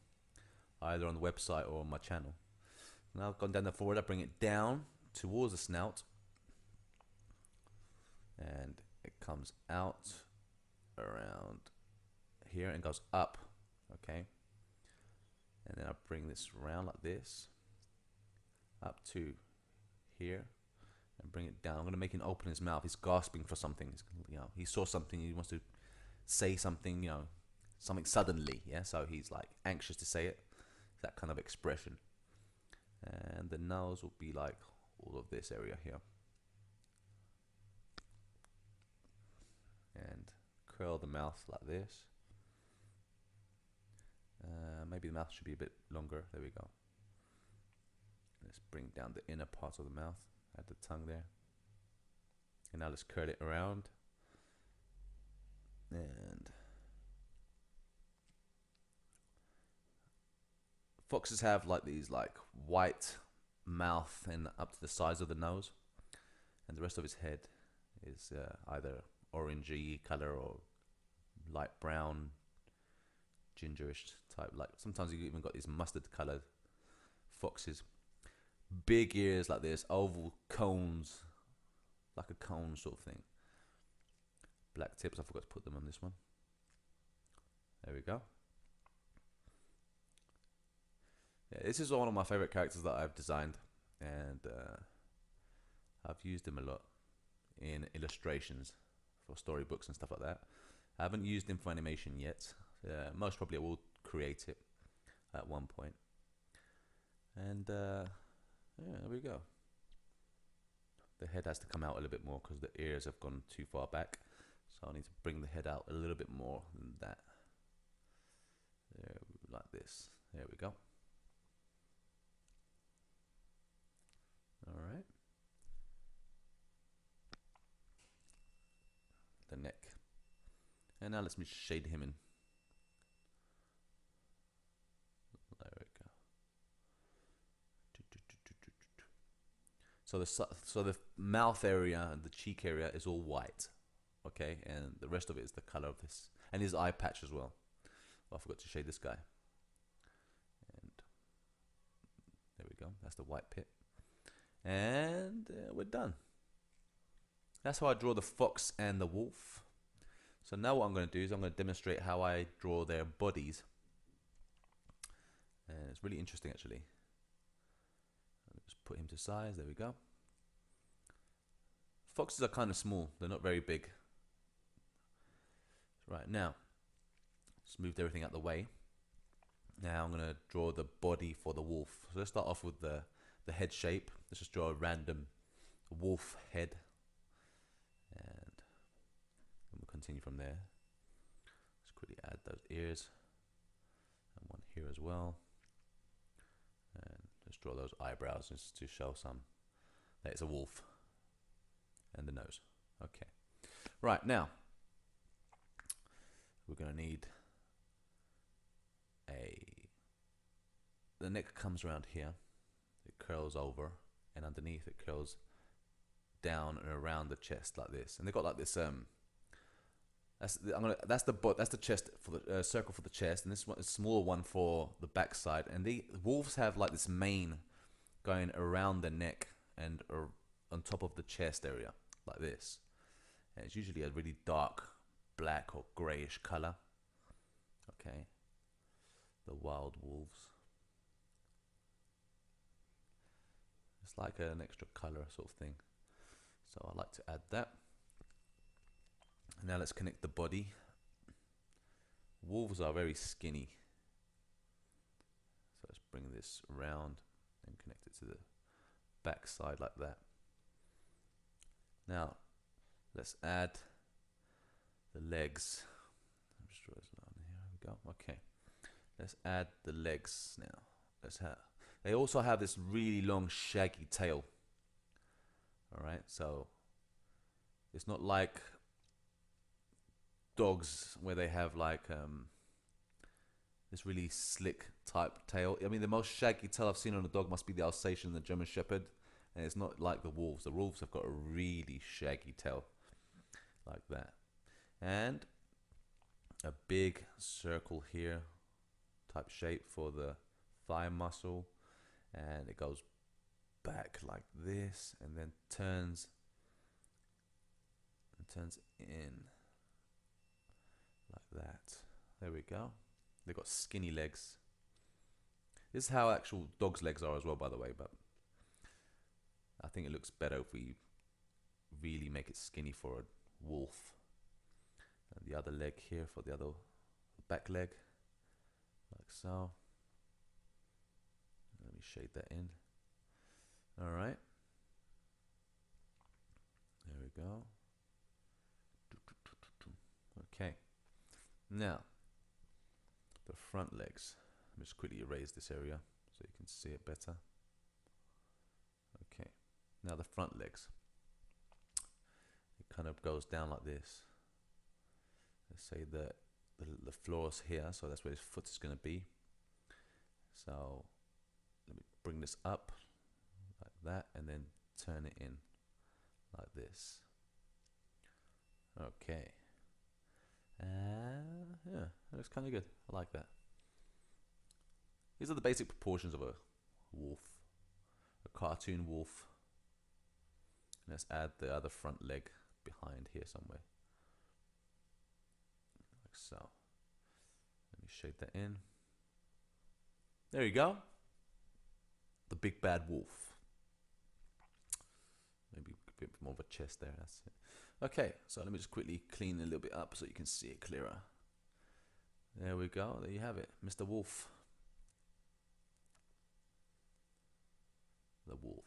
[SPEAKER 1] either on the website or on my channel. Now I've gone down the forehead, I bring it down towards the snout, and it comes out around here and goes up, okay? And then I bring this round like this, up to here, and bring it down. I'm gonna make him open his mouth. He's gasping for something. He's, you know, he saw something. He wants to say something. You know, something suddenly. Yeah. So he's like anxious to say it. That kind of expression. And the nose will be like all of this area here. And curl the mouth like this. Maybe the mouth should be a bit longer. There we go. Let's bring down the inner part of the mouth. Add the tongue there. And now let's curl it around. And foxes have like these like white mouth and up to the sides of the nose. And the rest of his head is either orangey color or light brown, gingerish type. Like sometimes you even got these mustard colored foxes. Big ears like this, oval cones, like a cone sort of thing. Black tips, I forgot to put them on this one. There we go. Yeah, this is one of my favorite characters that I've designed, and I've used him a lot in illustrations for storybooks and stuff like that. I haven't used him for animation yet. Most probably I will create it at one point. And yeah, there we go. The head has to come out a little bit more because the ears have gone too far back. So I need to bring the head out a little bit more than that. There, like this. There we go. Alright. The neck. And now let's shade him in. There we go. So the mouth area and the cheek area is all white, okay, and the rest of it is the color of this, and his eye patch as well. Oh, I forgot to shade this guy. And there we go. That's the white pit, and we're done. That's how I draw the fox and the wolf. So now what I'm going to do is I'm going to demonstrate how I draw their bodies, and it's really interesting actually. Just put him to size. There we go. Foxes are kind of small. They're not very big. Right, now let's move everything out the way. Now I'm going to draw the body for the wolf. So let's start off with the head shape. Let's just draw a random wolf head, and we'll continue from there. Let's quickly add those ears and one here as well. And let's draw those eyebrows just to show some that it's a wolf. And the nose. Okay. Right, now we're going to need the neck comes around here. It curls over, and underneath it curls down and around the chest like this. And they've got like this that's the chest for the circle for the chest, and this one is a smaller one for the back side. And the wolves have like this mane going around the neck and on top of the chest area like this, and it's usually a really dark black or grayish color. Okay, the wild wolves, it's like an extra color sort of thing, so I like to add that. Now let's connect the body. Wolves are very skinny, so let's bring this around and connect it to the back side like that. Now let's add the legs. I'm just drawing this line. Here we go. Okay, let's add the legs now. They also have this really long shaggy tail. All right, so it's not like dogs where they have like this really slick type tail. I mean, the most shaggy tail I've seen on a dog must be the Alsatian and the German Shepherd. And it's not like the wolves. The wolves have got a really shaggy tail like that. And a big circle here, type shape for the thigh muscle, and it goes back like this and then turns in like that. There we go. They've got skinny legs. This is how actual dogs' legs are as well, by the way, but I think it looks better if we really make it skinny for a wolf. And the other leg here for the other back leg, like so. Let me shade that in. All right. There we go. Okay. Now, the front legs. Let me just quickly erase this area so you can see it better. Okay. Now the front legs. It kind of goes down like this. Let's say that the floor's here, so that's where his foot is going to be. So let me bring this up like that and then turn it in like this. Okay. Yeah, that looks kind of good. I like that. These are the basic proportions of a wolf, a cartoon wolf. Let's add the other front leg behind here somewhere, like so. Let me shade that in. There you go. The big bad wolf. Maybe a bit more of a chest there. That's it. Okay, so let me just quickly clean a little bit up so you can see it clearer. There we go. There you have it, Mr. Wolf. The wolf.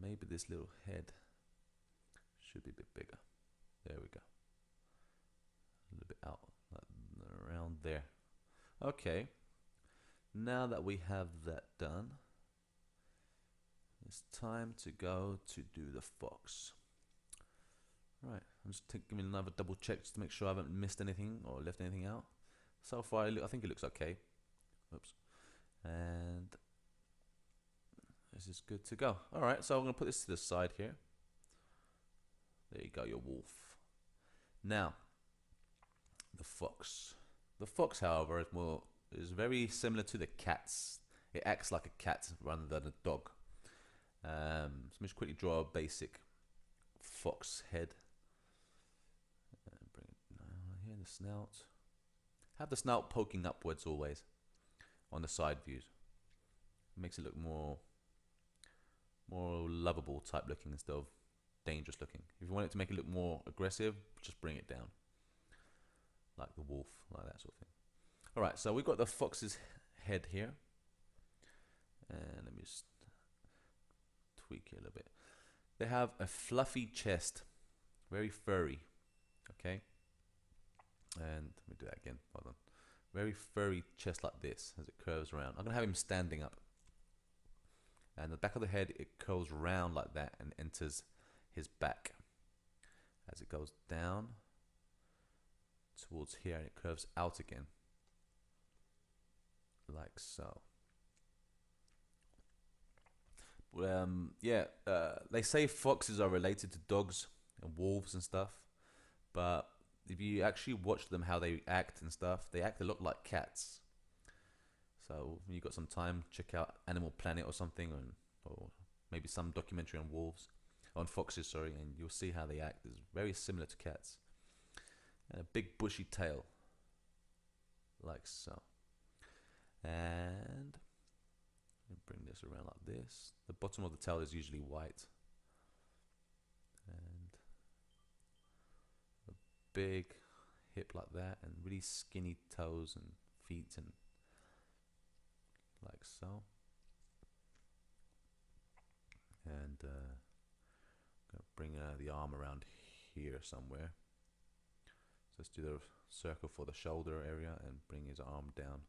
[SPEAKER 1] Maybe this little head should be a bit bigger. There we go. A little bit out, like around there. Okay. Now that we have that done, it's time to go to do the fox. Right, I'm just giving another double check just to make sure I haven't missed anything or left anything out. So far, I think it looks okay. Oops. And this is good to go. All right, so I'm going to put this to the side here. There you go, your wolf. Now, the fox. The fox, however, is very similar to the cats. It acts like a cat rather than a dog. So let me just quickly draw a basic fox head. Bring it down here, the snout. Have the snout poking upwards always on the side views. It makes it look more lovable type looking instead of dangerous looking. If you want it to make it look more aggressive, just bring it down. Like the wolf, like that sort of thing. Alright, so we've got the fox's head here. And let me just tweak it a little bit. They have a fluffy chest, very furry. Okay, and let me do that again. Hold on. Very furry chest like this as it curves around. I'm gonna have him standing up, and the back of the head it curls round like that and enters his back as it goes down towards here, and it curves out again like so. They say foxes are related to dogs and wolves and stuff, but if you actually watch them how they act and stuff, they act a lot like cats. So when you got some time, check out Animal Planet or something, or maybe some documentary on wolves, on foxes, sorry, and you'll see how they act. It's very similar to cats. And a big bushy tail, like so. And bring this around like this. The bottom of the tail is usually white. And a big hip like that, and really skinny toes and feet, and like so. And gonna bring the arm around here somewhere. So let's do the circle for the shoulder area and bring his arm down.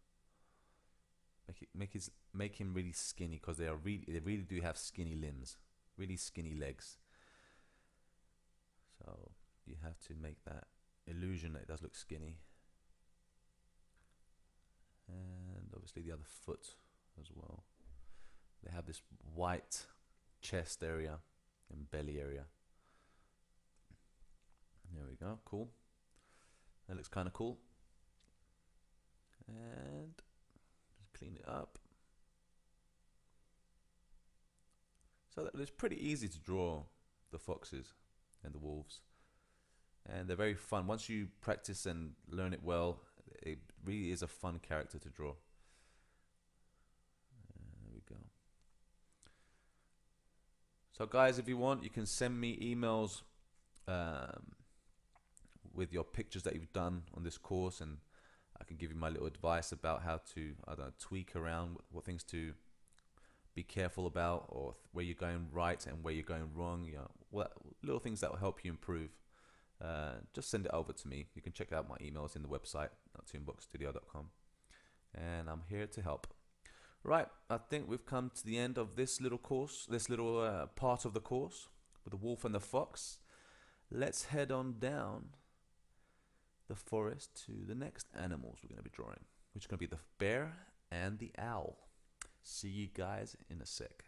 [SPEAKER 1] Make him really skinny, because they really do have skinny limbs, really skinny legs. So you have to make that illusion that it does look skinny. And obviously the other foot as well. They have this white chest area and belly area. There we go, cool. That looks kind of cool. And just clean it up. So that it's pretty easy to draw the foxes and the wolves. And they're very fun. Once you practice and learn it well, it really is a fun character to draw. There we go. So guys, if you want, you can send me emails with your pictures that you've done on this course, and I can give you my little advice about how to, I don't know, tweak around what things to be careful about, or where you're going right and where you're going wrong. You know, what little things that will help you improve. Just send it over to me. You can check out my emails in the website at toonboxstudio.com, and I'm here to help. Right, I think we've come to the end of this little course, this little part of the course with the wolf and the fox. Let's head on down the forest to the next animals we're going to be drawing, which is going to be the bear and the owl. See you guys in a sec.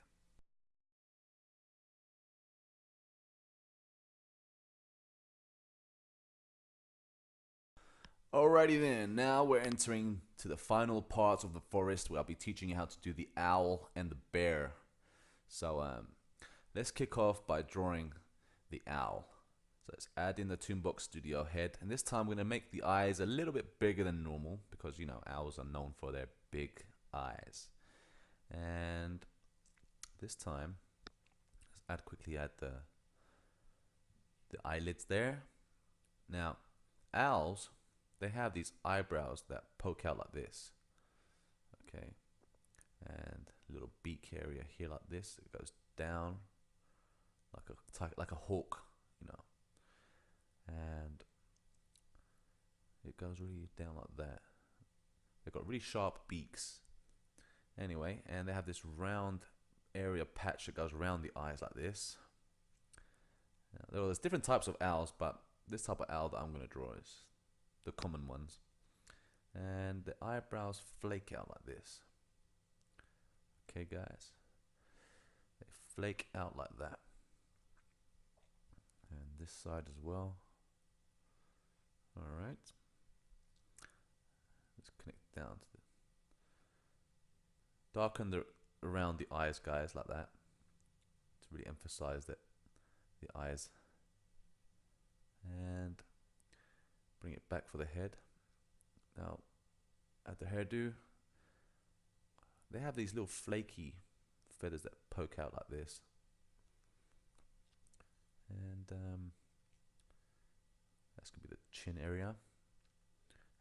[SPEAKER 1] Alrighty then, now we're entering to the final parts of the forest where I'll be teaching you how to do the owl and the bear. So let's kick off by drawing the owl. So let's add in the Toonbox Studio head, and this time we're going to make the eyes a little bit bigger than normal because, you know, owls are known for their big eyes. And this time, let's quickly add the eyelids there. Now, owls, they have these eyebrows that poke out like this. Okay, and a little beak area here like this. It goes down like a hawk, you know, and it goes really down like that. They've got really sharp beaks. Anyway, and they have this round area patch that goes around the eyes like this. Now, there's different types of owls, but this type of owl that I'm going to draw is the common ones. And the eyebrows flake out like this. Okay, guys, they flake out like that. And this side as well. All right. Let's connect down to the darken around the eyes, guys, like that, to really emphasize that the eyes, and bring it back for the head. Now, at the hairdo, they have these little flaky feathers that poke out like this, and that's gonna be the chin area.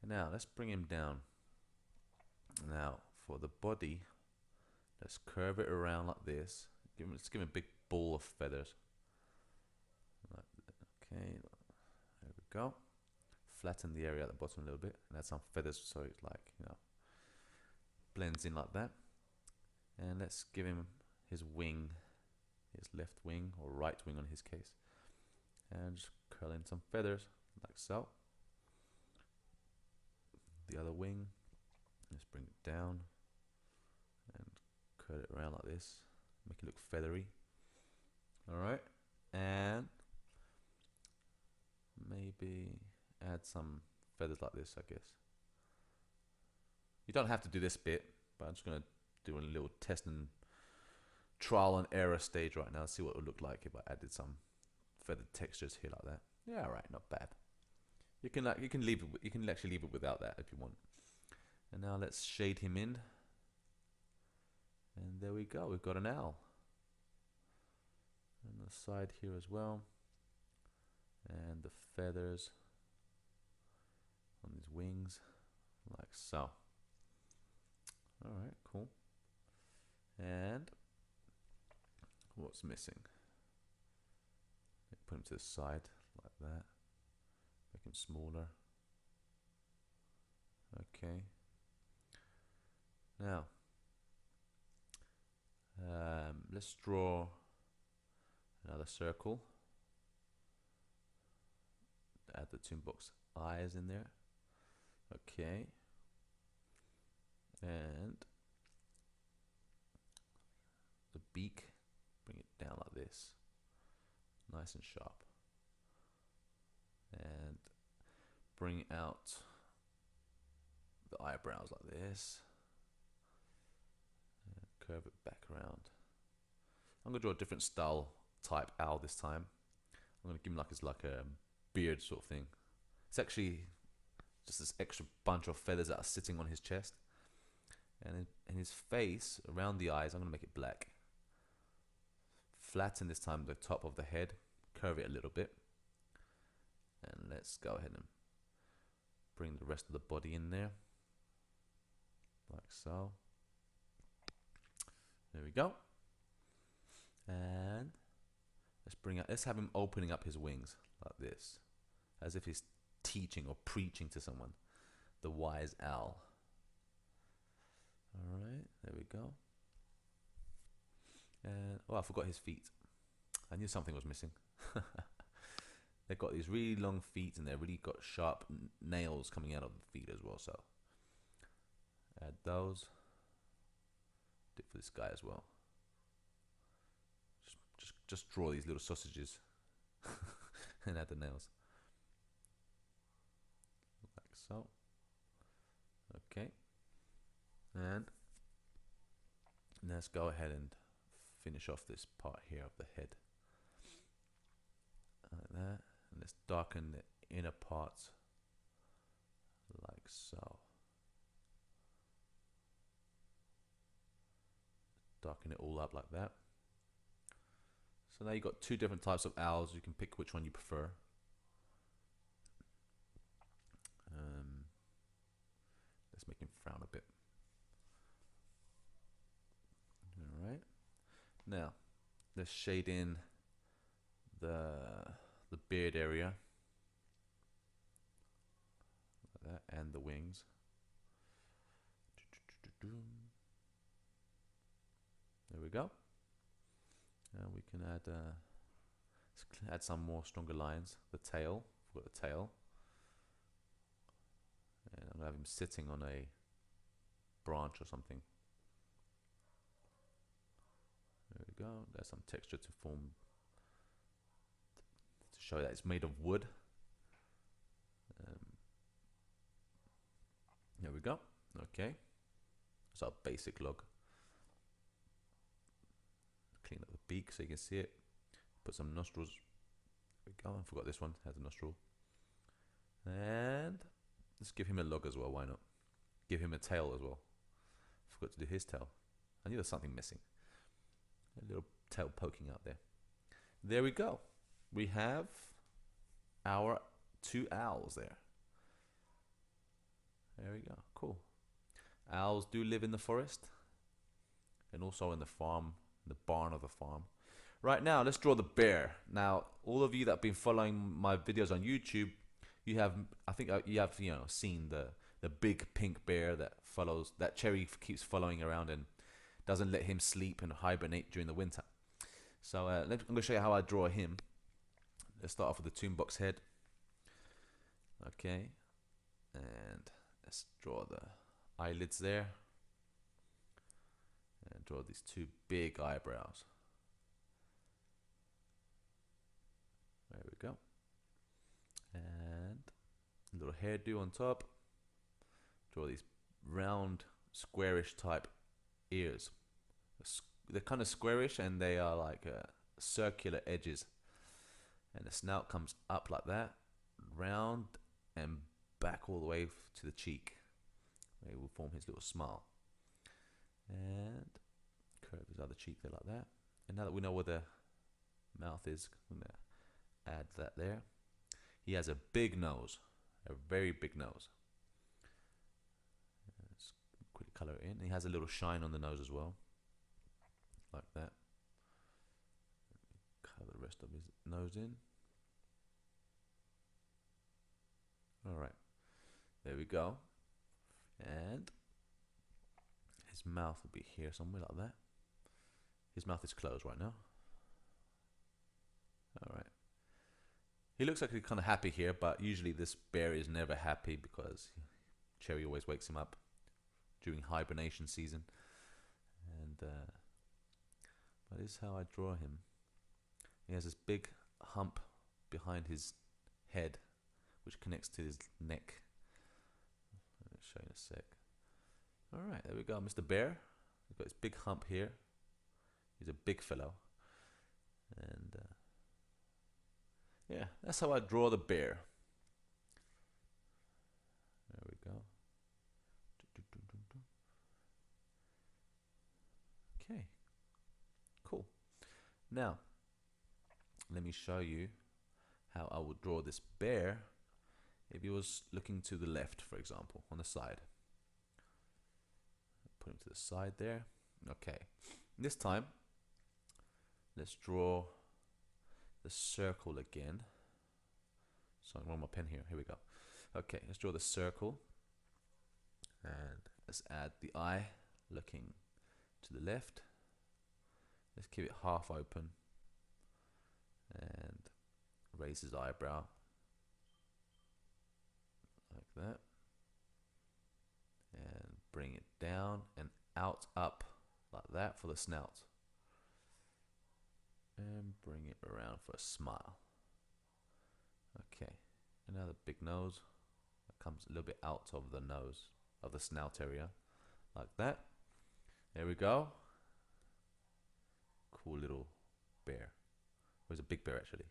[SPEAKER 1] And now let's bring him down. Now for the body, let's curve it around like this. Let's give him a big ball of feathers. Okay, there we go. Flatten the area at the bottom a little bit and add some feathers so it, like, you know, blends in like that. And let's give him his wing, his left wing or right wing on his case, and just curl in some feathers like so. The other wing, let's bring it down and curl it around like this, make it look feathery. Alright, and maybe add some feathers like this, I guess. You don't have to do this bit, but I'm just going to do a little test and trial and error stage right now. See what it would look like if I added some feathered textures here like that. Yeah, alright, not bad. You can leave it. You can actually leave it without that if you want. And now let's shade him in. And there we go. We've got an owl. And the side here as well. And the feathers on his wings, like so. Alright, cool. And what's missing? Put him to the side like that. Make him smaller. Okay. Now, let's draw another circle. Add the Toonbox eyes in there. Okay. And the beak, bring it down like this. Nice and sharp. And bring out the eyebrows like this. And curve it back around. I'm gonna draw a different style type owl this time. I'm gonna give him like a beard sort of thing. It's actually just this extra bunch of feathers that are sitting on his chest. And in his face, around the eyes, I'm gonna make it black. Flatten this time the top of the head, curve it a little bit. And let's go ahead and bring the rest of the body in there. Like so. There we go. And let's have him opening up his wings like this, as if he's teaching or preaching to someone. The wise owl. All right, there we go. And oh, I forgot his feet. I knew something was missing. They've got these really long feet, and they've really got sharp nails coming out of the feet as well. So add those. Did for this guy as well. Just draw these little sausages and add the nails. Like so. Okay. And let's go ahead and finish off this part here of the head. Like that. And let's darken the inner parts like so. Darken it all up like that. So now you've got two different types of owls. You can pick which one you prefer. Let's make him frown a bit. Alright. Now, let's shade in the beard area. Like that, and the wings. There we go. Now we can add some more stronger lines. The tail, we've got the tail. And I'm gonna have him sitting on a branch or something. There we go. There's some texture to form, to show that it's made of wood. There we go. Okay. It's our basic log. Clean up the beak so you can see it. Put some nostrils. There we go. I forgot this one has a nostril. And let's give him a log as well. Why not? Give him a tail as well. Forgot to do his tail. I knew there was something missing. A little tail poking out there. There we go. We have our two owls there. There we go. Cool. Owls do live in the forest and also in the farm, the barn of the farm. Right now, let's draw the bear. Now, all of you that have been following my videos on YouTube, you have, I think you have, seen the big pink bear that Cherry keeps following around and doesn't let him sleep and hibernate during the winter. So I'm going to show you how I draw him. Let's start off with the toonbox head. Okay, and let's draw the eyelids there. And draw these two big eyebrows. There we go. And a little hairdo on top. Draw these round, squarish type ears. They're kind of squarish and they are like circular edges. And the snout comes up like that, round and back all the way to the cheek. It will form his little smile. And curve his other cheek there like that. And now that we know where the mouth is, I'm going to add that there. He has a big nose, a very big nose. Let's quickly color it in. He has a little shine on the nose as well, like that. Color the rest of his nose in. All right, there we go. And his mouth will be here somewhere like that. His mouth is closed right now. All right. He looks like he's kind of happy here, but usually this bear is never happy because Cherry always wakes him up during hibernation season. And but this is how I draw him. He has this big hump behind his head which connects to his neck. I'll show you in a sec. Alright, there we go, Mr. Bear. He's got his big hump here. He's a big fellow. And yeah, that's how I draw the bear. There we go. Okay, cool. Now, let me show you how I would draw this bear if he was looking to the left, for example, on the side. Put him to the side there. Okay, this time, let's draw the circle again. So I'm on my pen here. Here we go. Okay, let's draw the circle. And let's add the eye looking to the left. Let's keep it half open. And raise his eyebrow. Like that. And bring it down and out up like that for the snout. And bring it around for a smile. Okay, and now the big nose that comes a little bit out of the nose of the snout area, like that. There we go. Cool little bear. Or it's a big bear actually.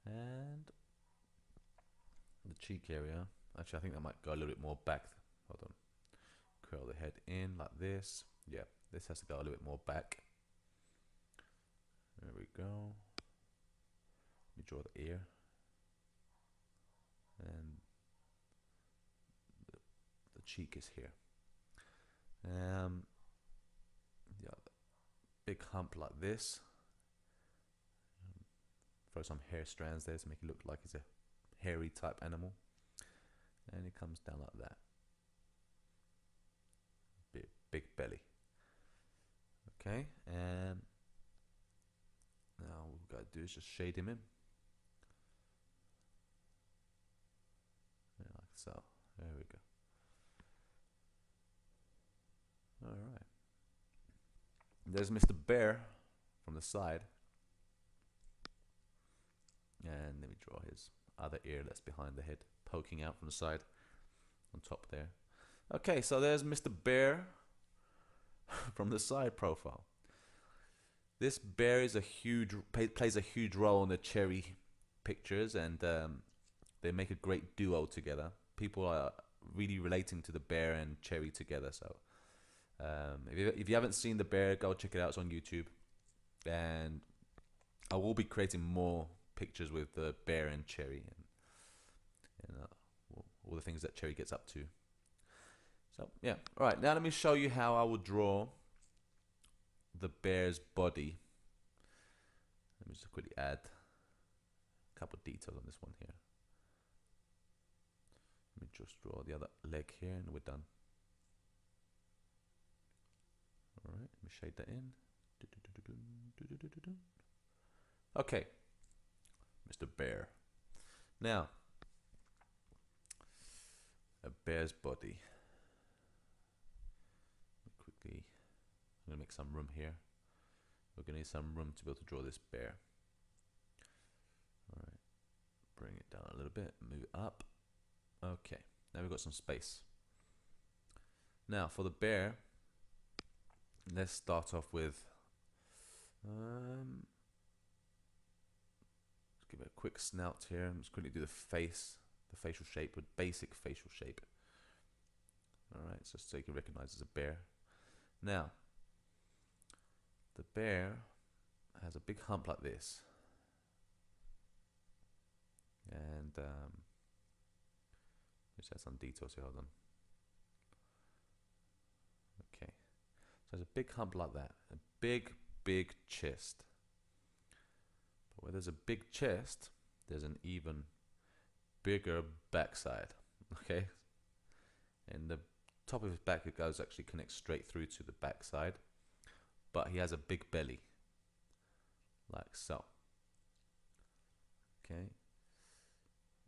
[SPEAKER 1] And the cheek area. Actually, I think that might go a little bit more back. Hold on. Curl the head in like this. Yeah, this has to go a little bit more back. There we go. Let me draw the ear. And the cheek is here. Yeah, big hump like this. Throw some hair strands there to make it look like it's a hairy type animal. And it comes down like that. Big belly. Okay, and now what we've got to do is just shade him in. Yeah, like so. There we go. Alright. There's Mr. Bear from the side. And let me draw his other ear that's behind the head, poking out from the side on top there. Okay, so there's Mr. Bear from the side profile. This bear is plays a huge role in the Cherry pictures, and they make a great duo together. People are really relating to the bear and Cherry together. So if you haven't seen the bear, go check it out. It's on YouTube, and I will be creating more pictures with the bear and Cherry and all the things that Cherry gets up to. So yeah, all right. Now let me show you how I would draw the bear's body. Let me just quickly add a couple of details on this one here. Let me just draw the other leg here and we're done. Alright, let me shade that in. Okay, Mr. Bear. Now, a bear's body. Quickly, I'm going to make some room here. We're going to need some room to be able to draw this bear. Alright, bring it down a little bit, move it up. Okay, now we've got some space. Now for the bear, let's start off with let's give it a quick snout here. I'm just quickly do the face, the facial shape, with basic facial shape. Alright, so you can recognize as a bear. Now, the bear has a big hump like this. And let's add some details here, hold on. Okay, so there's a big hump like that, a big chest. But where there's a big chest, there's an even bigger backside. Okay, and the top of his back, it goes actually connects straight through to the backside, but he has a big belly, like so. Okay,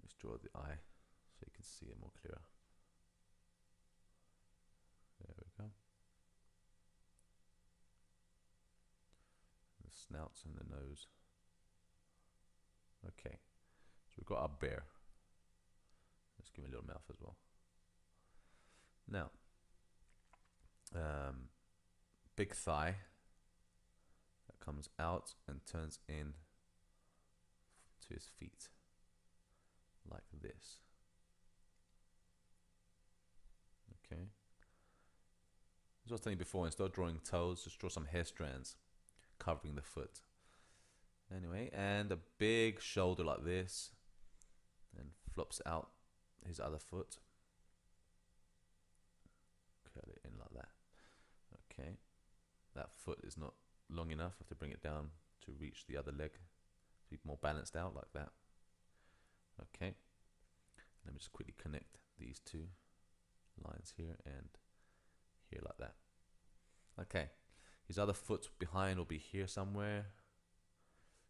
[SPEAKER 1] let's draw the eye so you can see it more clearer. There we go. The snouts and the nose. Okay, so we've got our bear. Let's give him a little mouth as well. Now, big thigh that comes out and turns in to his feet like this. Okay. As I was telling you before, instead of drawing toes, just draw some hair strands covering the foot. Anyway, and a big shoulder like this, and flops out his other foot. Curl it in like that. Okay. That foot is not long enough. I have to bring it down to reach the other leg to be more balanced out like that. Okay. Let me just quickly connect these two lines here and here like that. Okay. His other foot behind will be here somewhere.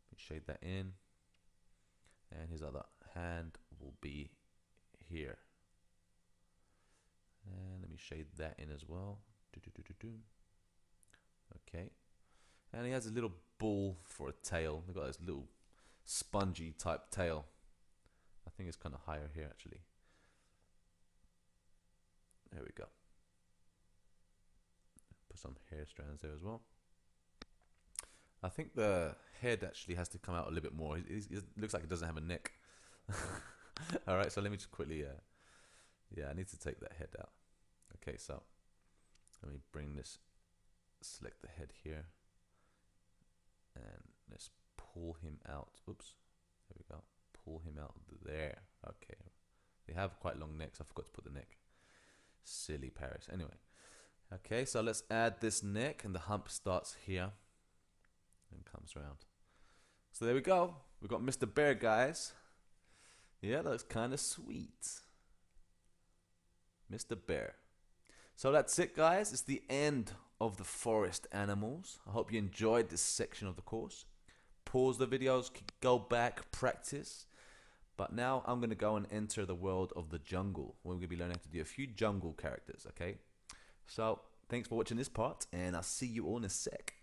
[SPEAKER 1] Let me shade that in. And his other hand will be here. And let me shade that in as well. Okay. And he has a little ball for a tail. They've got this little spongy type tail. I think it's kind of higher here actually. There we go. Put some hair strands there as well. I think the head actually has to come out a little bit more. It looks like it doesn't have a neck. All right, so let me just quickly, yeah, I need to take that head out. Okay, so let me bring this, select the head here, and let's pull him out. Oops, there we go. Pull him out there. Okay, they have quite long necks. I forgot to put the neck. Silly Paris. Anyway, okay, so let's add this neck, and the hump starts here and comes around. So there we go. We've got Mr. Bear, guys. Yeah, that looks kind of sweet. Mr. Bear. So that's it, guys. It's the end of the forest animals. I hope you enjoyed this section of the course. Pause the videos, go back, practice. But now I'm going to go and enter the world of the jungle. We're going to be learning how to do a few jungle characters, okay? So thanks for watching this part, and I'll see you all in a sec.